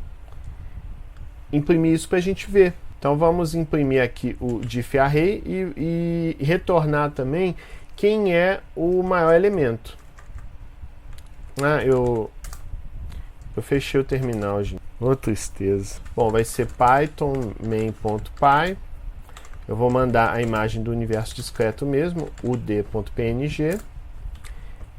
Speaker 1: imprimir isso para a gente ver. Então, vamos imprimir aqui o diff array e retornar também quem é o maior elemento. Eu fechei o terminal, gente. Ô, tristeza. Bom, vai ser python main.py. Eu vou mandar a imagem do universo discreto mesmo, ud.png.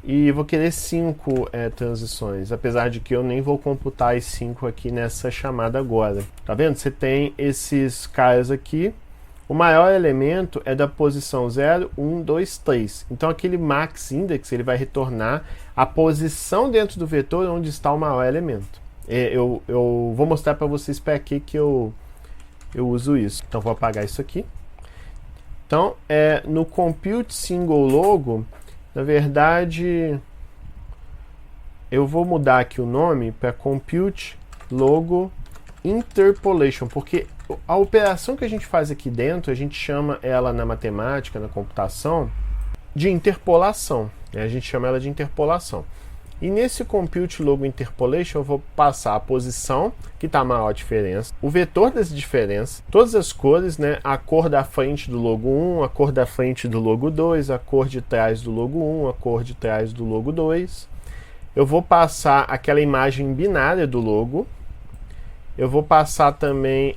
Speaker 1: E vou querer 5 transições, apesar de que eu nem vou computar as 5 aqui nessa chamada agora. Tá vendo? Você tem esses caras aqui. O maior elemento é da posição 0, 1, 2, 3. Então aquele max index ele vai retornar a posição dentro do vetor onde está o maior elemento. Eu vou mostrar para vocês para que eu uso isso. Então vou apagar isso aqui. Então no compute single logo, na verdade eu vou mudar aqui o nome para compute logo interpolation, porque a operação que a gente faz aqui dentro, a gente chama ela na matemática, na computação, de interpolação. A gente chama ela de interpolação. E nesse compute logo interpolation eu vou passar a posição, que está a maior diferença, o vetor dessa diferença, todas as cores, né? A cor da frente do logo 1, a cor da frente do logo 2, a cor de trás do logo 1, a cor de trás do logo 2. Eu vou passar aquela imagem binária do logo. Eu vou passar também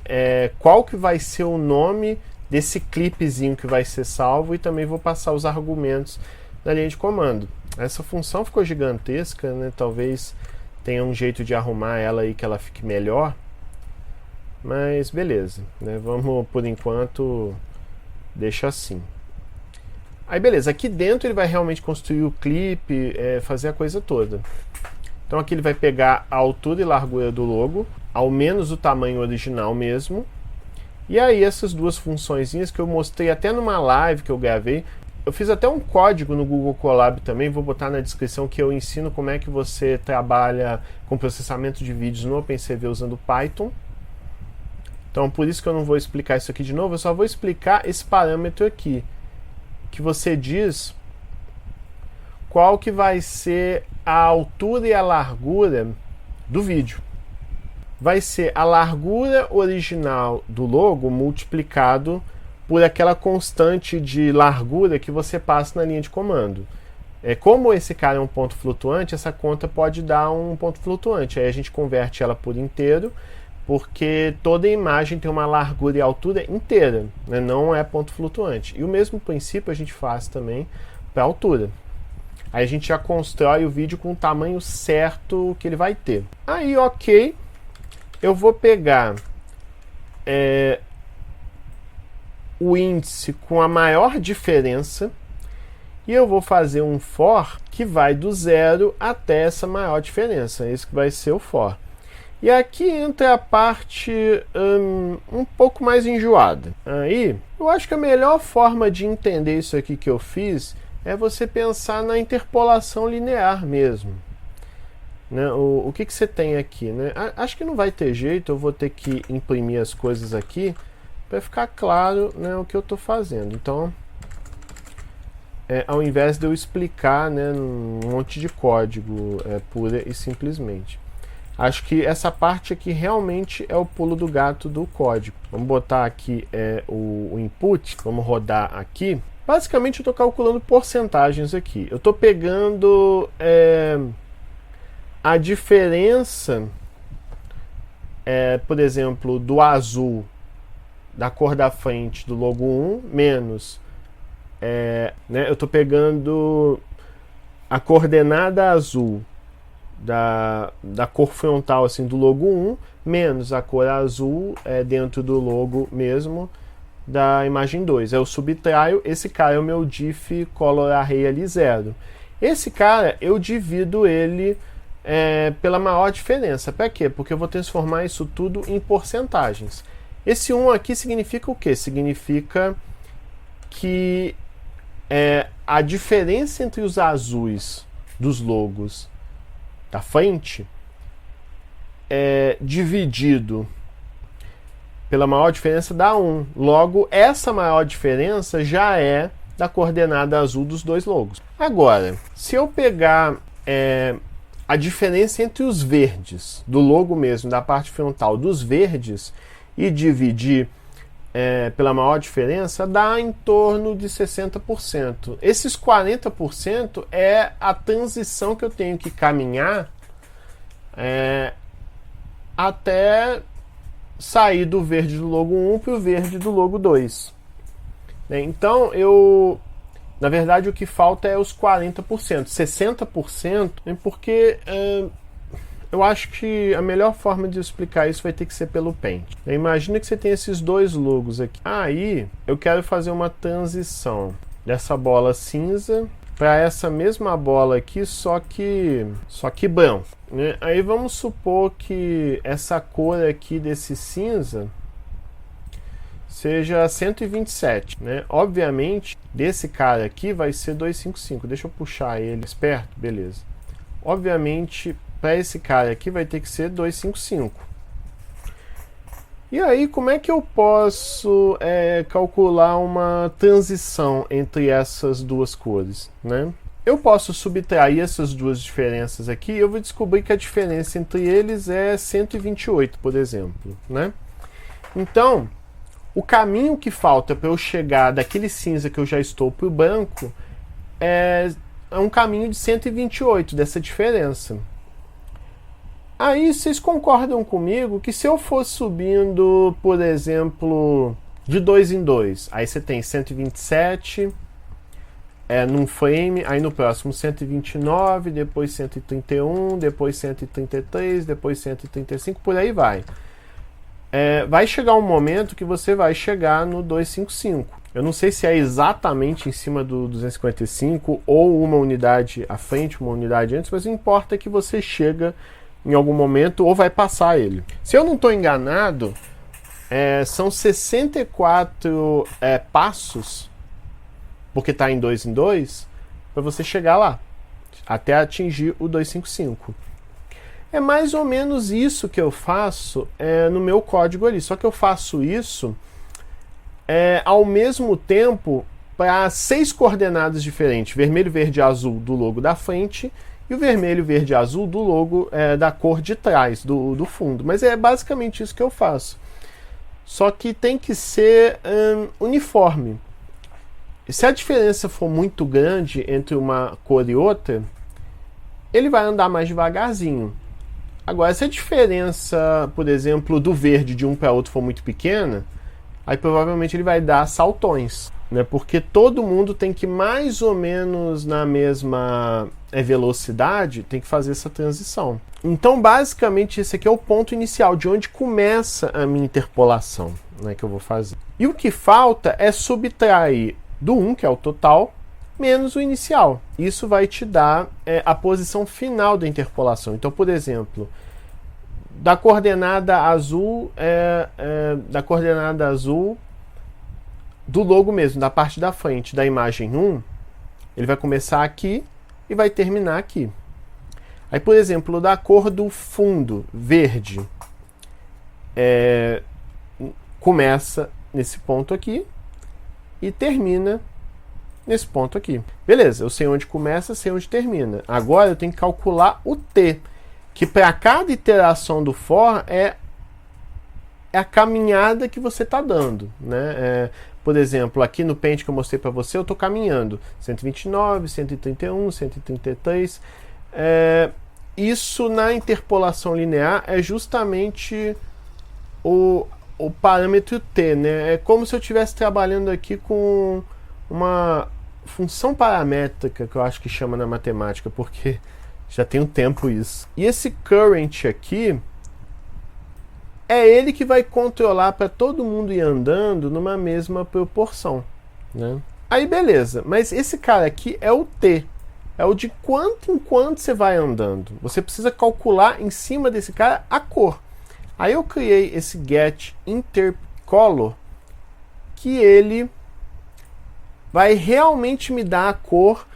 Speaker 1: qual que vai ser o nome desse clipezinho que vai ser salvo e também vou passar os argumentos da linha de comando. Essa função ficou gigantesca, né? Talvez tenha um jeito de arrumar ela aí que ela fique melhor, mas beleza, né? Vamos por enquanto Deixa assim. Aí beleza, aqui dentro ele vai realmente construir o clipe, fazer a coisa toda. Então aqui ele vai pegar a altura e largura do logo, ao menos o tamanho original mesmo. E aí essas duas funçõezinhas que eu mostrei até numa live que eu gravei, eu fiz até um código no Google Colab também, vou botar na descrição, que eu ensino como é que você trabalha com processamento de vídeos no OpenCV usando Python. Então por isso que eu não vou explicar isso aqui de novo, eu só vou explicar esse parâmetro aqui, que você diz qual que vai ser a altura e a largura do vídeo. Vai ser a largura original do logo multiplicado por aquela constante de largura que você passa na linha de comando. Como esse cara é um ponto flutuante, essa conta pode dar um ponto flutuante. Aí a gente converte ela por inteiro, porque toda imagem tem uma largura e altura inteira, né? Não é ponto flutuante. E o mesmo princípio a gente faz também para a altura. Aí a gente já constrói o vídeo com o tamanho certo que ele vai ter. Aí, ok, eu vou pegar o índice com a maior diferença e eu vou fazer um for que vai do 0 até essa maior diferença. Esse que vai ser o for. E aqui entra a parte um pouco mais enjoada. Aí, eu acho que a melhor forma de entender isso aqui que eu fiz é você pensar na interpolação linear mesmo. Né? O que você tem aqui? Né? Acho que não vai ter jeito, eu vou ter que imprimir as coisas aqui para ficar claro, né, o que eu estou fazendo. Então, ao invés de eu explicar, né, um monte de código pura e simplesmente. Acho que essa parte aqui realmente é o pulo do gato do código. Vamos botar aqui o input, vamos rodar aqui. Basicamente eu estou calculando porcentagens aqui. Eu estou pegando a diferença, por exemplo, do azul da cor da frente do logo 1 menos, né, eu estou pegando a coordenada azul da cor frontal assim, do logo 1, menos a cor azul dentro do logo mesmo da imagem 2. Eu subtraio, esse cara é o meu diff color array ali 0. Esse cara eu divido ele pela maior diferença. Para quê? Porque eu vou transformar isso tudo em porcentagens. Esse 1 aqui significa o quê? Significa que a diferença entre os azuis dos logos da frente dividido pela maior diferença dá 1. Logo, essa maior diferença já é da coordenada azul dos dois logos. Agora, se eu pegar a diferença entre os verdes, do logo mesmo, da parte frontal dos verdes, e dividir pela maior diferença, dá em torno de 60%. Esses 40% é a transição que eu tenho que caminhar até sair do verde do logo 1 para o verde do logo 2. Então, na verdade, o que falta é os 40%. 60%, porque eu acho que a melhor forma de explicar isso vai ter que ser pelo Paint. Imagina que você tem esses dois logos aqui. Aí, eu quero fazer uma transição dessa bola cinza para essa mesma bola aqui, só que branco. Né? Aí vamos supor que essa cor aqui desse cinza seja 127. Né? Obviamente, desse cara aqui vai ser 255. Deixa eu puxar ele perto, beleza. Obviamente, para esse cara aqui vai ter que ser 255. E aí, como é que eu posso calcular uma transição entre essas duas cores? Né? Eu posso subtrair essas duas diferenças aqui e eu vou descobrir que a diferença entre eles é 128, por exemplo. Né? Então, o caminho que falta para eu chegar daquele cinza que eu já estou para o branco é um caminho de 128 dessa diferença. Aí vocês concordam comigo que se eu for subindo, por exemplo, de 2 em 2, aí você tem 127 num frame, aí no próximo 129, depois 131, depois 133, depois 135, por aí vai. Vai chegar um momento que você vai chegar no 255. Eu não sei se é exatamente em cima do 255 ou uma unidade à frente, uma unidade antes, mas o que importa é que você chega em algum momento ou vai passar ele. Se eu não estou enganado, são 64 passos, porque está em 2 em 2, para você chegar lá, até atingir o 255. É mais ou menos isso que eu faço no meu código ali, só que eu faço isso ao mesmo tempo para 6 coordenadas diferentes, vermelho, verde e azul do logo da frente e o vermelho, verde e azul do logo da cor de trás, do fundo. Mas é basicamente isso que eu faço. Só que tem que ser uniforme. Se a diferença for muito grande entre uma cor e outra, ele vai andar mais devagarzinho. Agora, se a diferença, por exemplo, do verde de um para outro for muito pequena, aí provavelmente ele vai dar saltões, né? Porque todo mundo tem que mais ou menos na mesma velocidade, tem que fazer essa transição. Então, basicamente, esse aqui é o ponto inicial, de onde começa a minha interpolação, né, que eu vou fazer. E o que falta é subtrair do 1, que é o total, menos o inicial. Isso vai te dar a posição final da interpolação. Então, por exemplo, da coordenada azul do logo mesmo, da parte da frente da imagem 1, ele vai começar aqui e vai terminar aqui. Aí, por exemplo, da cor do fundo, verde, começa nesse ponto aqui e termina nesse ponto aqui. Beleza, eu sei onde começa, sei onde termina. Agora eu tenho que calcular o t, que para cada iteração do for é a caminhada que você está dando, né? Por exemplo, aqui no pente que eu mostrei para você, eu estou caminhando 129, 131, 133. Isso na interpolação linear é justamente o parâmetro t, né? É como se eu estivesse trabalhando aqui com uma função paramétrica, que eu acho que chama na matemática, porque já tem um tempo isso. E esse current aqui é ele que vai controlar para todo mundo ir andando numa mesma proporção, né? Aí beleza, mas esse cara aqui é o t, é o de quanto em quanto você vai andando. Você precisa calcular em cima desse cara a cor. Aí eu criei esse get intercolor, que ele vai realmente me dar a cor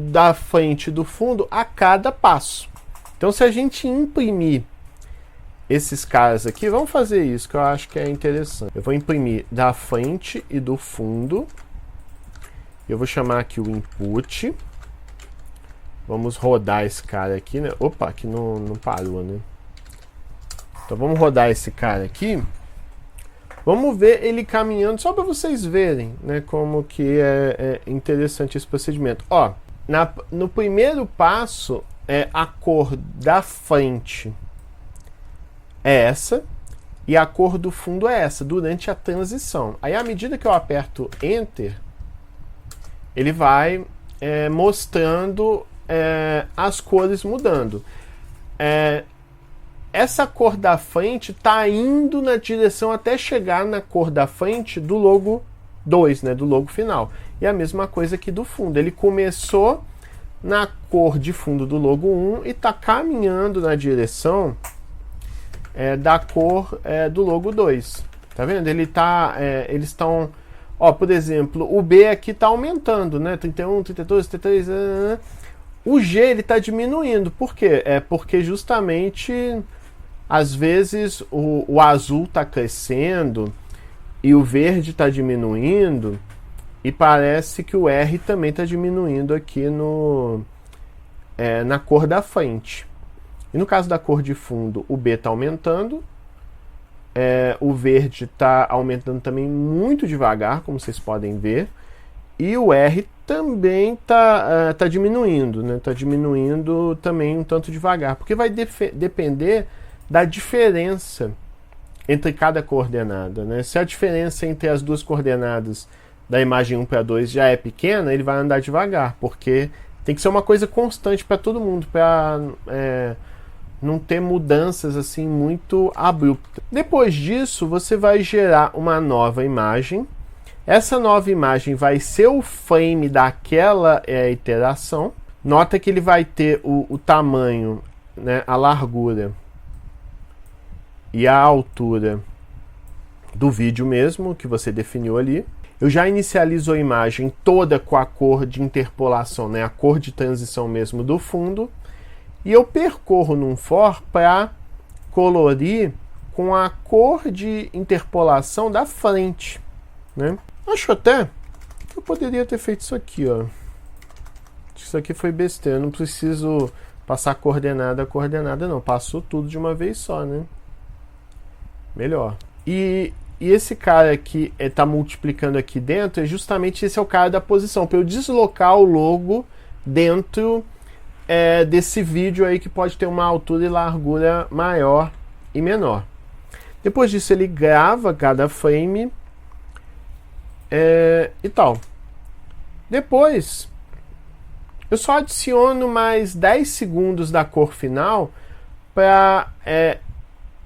Speaker 1: da frente e do fundo a cada passo. Então, se a gente imprimir esses caras aqui, vamos fazer isso, que eu acho que é interessante. Eu vou imprimir da frente e do fundo. Eu vou chamar aqui o input. Vamos rodar esse cara aqui, né? Opa, aqui não parou, né? Então, vamos rodar esse cara aqui. Vamos ver ele caminhando, só para vocês verem, né, como que é interessante esse procedimento. Ó, no primeiro passo, a cor da frente é essa, e a cor do fundo é essa, durante a transição. Aí, à medida que eu aperto Enter, ele vai mostrando as cores mudando. Essa cor da frente está indo na direção até chegar na cor da frente do logo 2, né, do logo final. E a mesma coisa aqui do fundo. Ele começou na cor de fundo do logo 1 e está caminhando na direção da cor do logo 2. Tá vendo? Eles estão... Ó, por exemplo, o B aqui está aumentando, né? 31, 32, 33... O G ele está diminuindo. Por quê? Porque justamente... Às vezes o azul está crescendo e o verde está diminuindo, e parece que o R também está diminuindo aqui na cor da frente. E no caso da cor de fundo, o B está aumentando, o verde está aumentando também muito devagar, como vocês podem ver, e o R também está diminuindo, né? Está diminuindo também um tanto devagar, porque vai depender da diferença entre cada coordenada, né? Se a diferença entre as duas coordenadas da imagem 1 para 2 já é pequena, ele vai andar devagar, porque tem que ser uma coisa constante para todo mundo, para não ter mudanças assim muito abruptas. Depois disso, você vai gerar uma nova imagem. Essa nova imagem vai ser o frame daquela iteração. Nota que ele vai ter o tamanho, né, a largura e a altura do vídeo mesmo, que você definiu ali. Eu já inicializo a imagem toda com a cor de interpolação, né, a cor de transição mesmo do fundo. E eu percorro num for para colorir com a cor de interpolação da frente, né? Acho até que eu poderia ter feito isso aqui, ó. Isso aqui foi besteira, eu não preciso passar coordenada a coordenada, não. Passou tudo de uma vez só, né? Melhor. E esse cara aqui está multiplicando aqui dentro, justamente esse é o cara da posição, para eu deslocar o logo dentro desse vídeo aí que pode ter uma altura e largura maior e menor. Depois disso ele grava cada frame e tal. Depois eu só adiciono mais 10 segundos da cor final para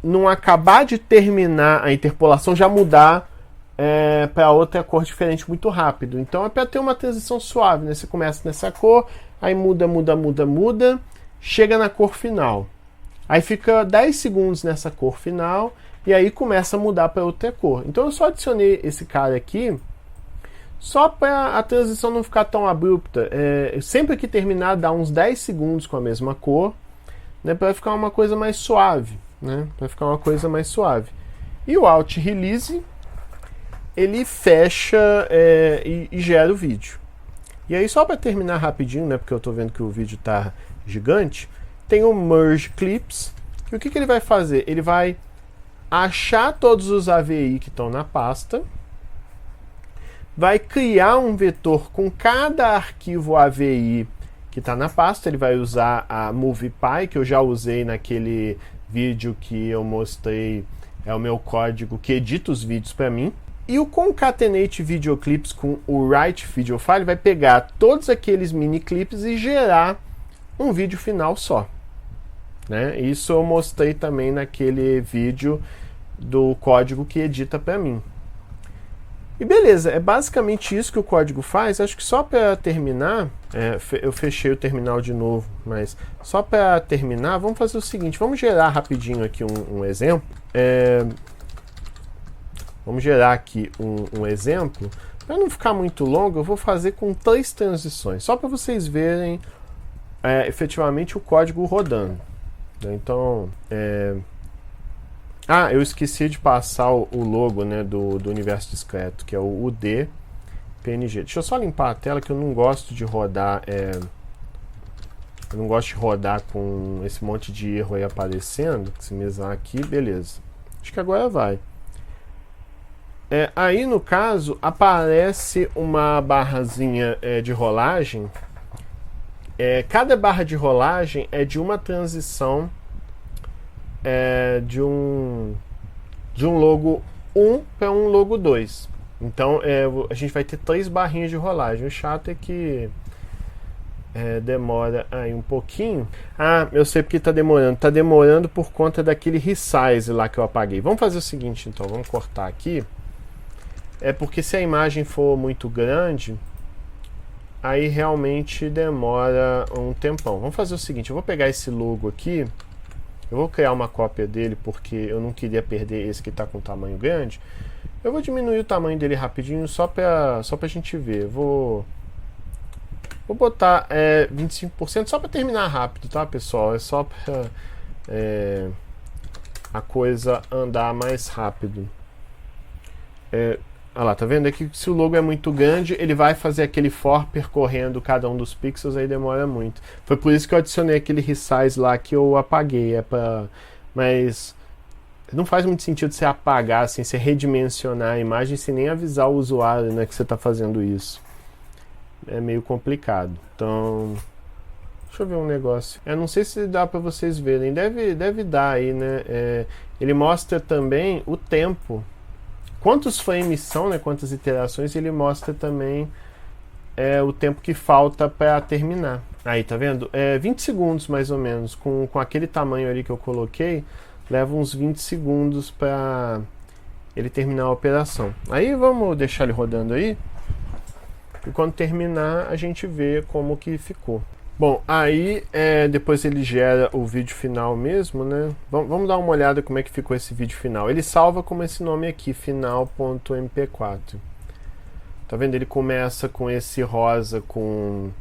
Speaker 1: não acabar de terminar a interpolação já mudar para outra cor diferente muito rápido. Então é para ter uma transição suave, né? Você começa nessa cor, aí muda, chega na cor final. Aí fica 10 segundos nessa cor final e aí começa a mudar para outra cor. Então eu só adicionei esse cara aqui só para a transição não ficar tão abrupta. Sempre que terminar, dá uns 10 segundos com a mesma cor, né, para ficar uma coisa mais suave. Né, para ficar uma coisa mais suave. E o Alt Release, ele fecha e gera o vídeo. E aí, só para terminar rapidinho, né, porque eu estou vendo que o vídeo está gigante, tem o Merge Clips. E o que ele vai fazer? Ele vai achar todos os AVI que estão na pasta, vai criar um vetor com cada arquivo AVI que está na pasta. Ele vai usar a MoviePy, que eu já usei naquele vídeo que eu mostrei, é o meu código que edita os vídeos para mim. E o Concatenate Video Clips com o Write Video File vai pegar todos aqueles mini clips e gerar um vídeo final só. Né? Isso eu mostrei também naquele vídeo do código que edita para mim. E beleza, é basicamente isso que o código faz. Acho que só para terminar, eu fechei o terminal de novo, mas só para terminar, vamos fazer o seguinte, vamos gerar rapidinho aqui um exemplo. Vamos gerar aqui um exemplo. Para não ficar muito longo, eu vou fazer com 3 transições, só para vocês verem efetivamente o código rodando. Então, eu esqueci de passar o logo, né, do universo discreto, que é o UD PNG. Deixa eu só limpar a tela, que eu não gosto de rodar. Eu não gosto de rodar com esse monte de erro aí aparecendo. Se mesar aqui, beleza. Acho que agora vai. Aí no caso aparece uma barrazinha de rolagem. Cada barra de rolagem é de uma transição de um logo 1 para um logo 2. Então a gente vai ter 3 barrinhas de rolagem. O chato é que demora aí um pouquinho. Eu sei porque está demorando. Está demorando por conta daquele resize lá que eu apaguei. Vamos fazer o seguinte, então. Vamos cortar aqui. Porque se a imagem for muito grande, aí realmente demora um tempão. Vamos fazer o seguinte. Eu vou pegar esse logo aqui. Eu vou criar uma cópia dele porque eu não queria perder esse que está com tamanho grande. Eu vou diminuir o tamanho dele rapidinho só para a gente ver. Vou botar 25% só para terminar rápido, tá, pessoal? É só para a coisa andar mais rápido. Olha lá, tá vendo aqui que se o logo é muito grande, ele vai fazer aquele for percorrendo cada um dos pixels, aí demora muito. Foi por isso que eu adicionei aquele resize lá que eu apaguei. Mas não faz muito sentido você apagar, assim, você redimensionar a imagem sem nem avisar o usuário, né, que você está fazendo isso. É meio complicado. Então, deixa eu ver um negócio. Não sei se dá para vocês verem. Deve dar aí, né? Ele mostra também o tempo. Quantos frames são, né? Quantas iterações, ele mostra também o tempo que falta para terminar. Aí, tá vendo? 20 segundos mais ou menos. Com aquele tamanho ali que eu coloquei, leva uns 20 segundos para ele terminar a operação. Aí vamos deixar ele rodando aí. E quando terminar, a gente vê como que ficou. Bom, aí depois ele gera o vídeo final mesmo, né? Vamos dar uma olhada como é que ficou esse vídeo final. Ele salva como esse nome aqui, final.mp4. Tá vendo? Ele começa com esse rosa com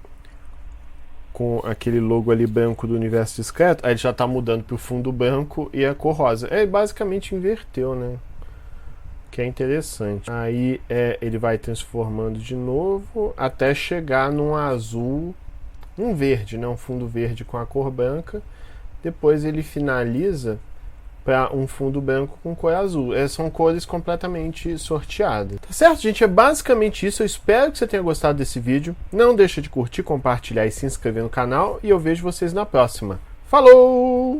Speaker 1: aquele logo ali branco do universo discreto. Aí ele já tá mudando pro fundo branco e a cor rosa. Basicamente inverteu, né? Que é interessante. Aí ele vai transformando de novo até chegar num azul, um verde, né? Um fundo verde com a cor branca. Depois ele finaliza para um fundo branco com cor azul. São cores completamente sorteadas. Tá certo, gente? É basicamente isso. Eu espero que você tenha gostado desse vídeo. Não deixa de curtir, compartilhar e se inscrever no canal. E eu vejo vocês na próxima. Falou!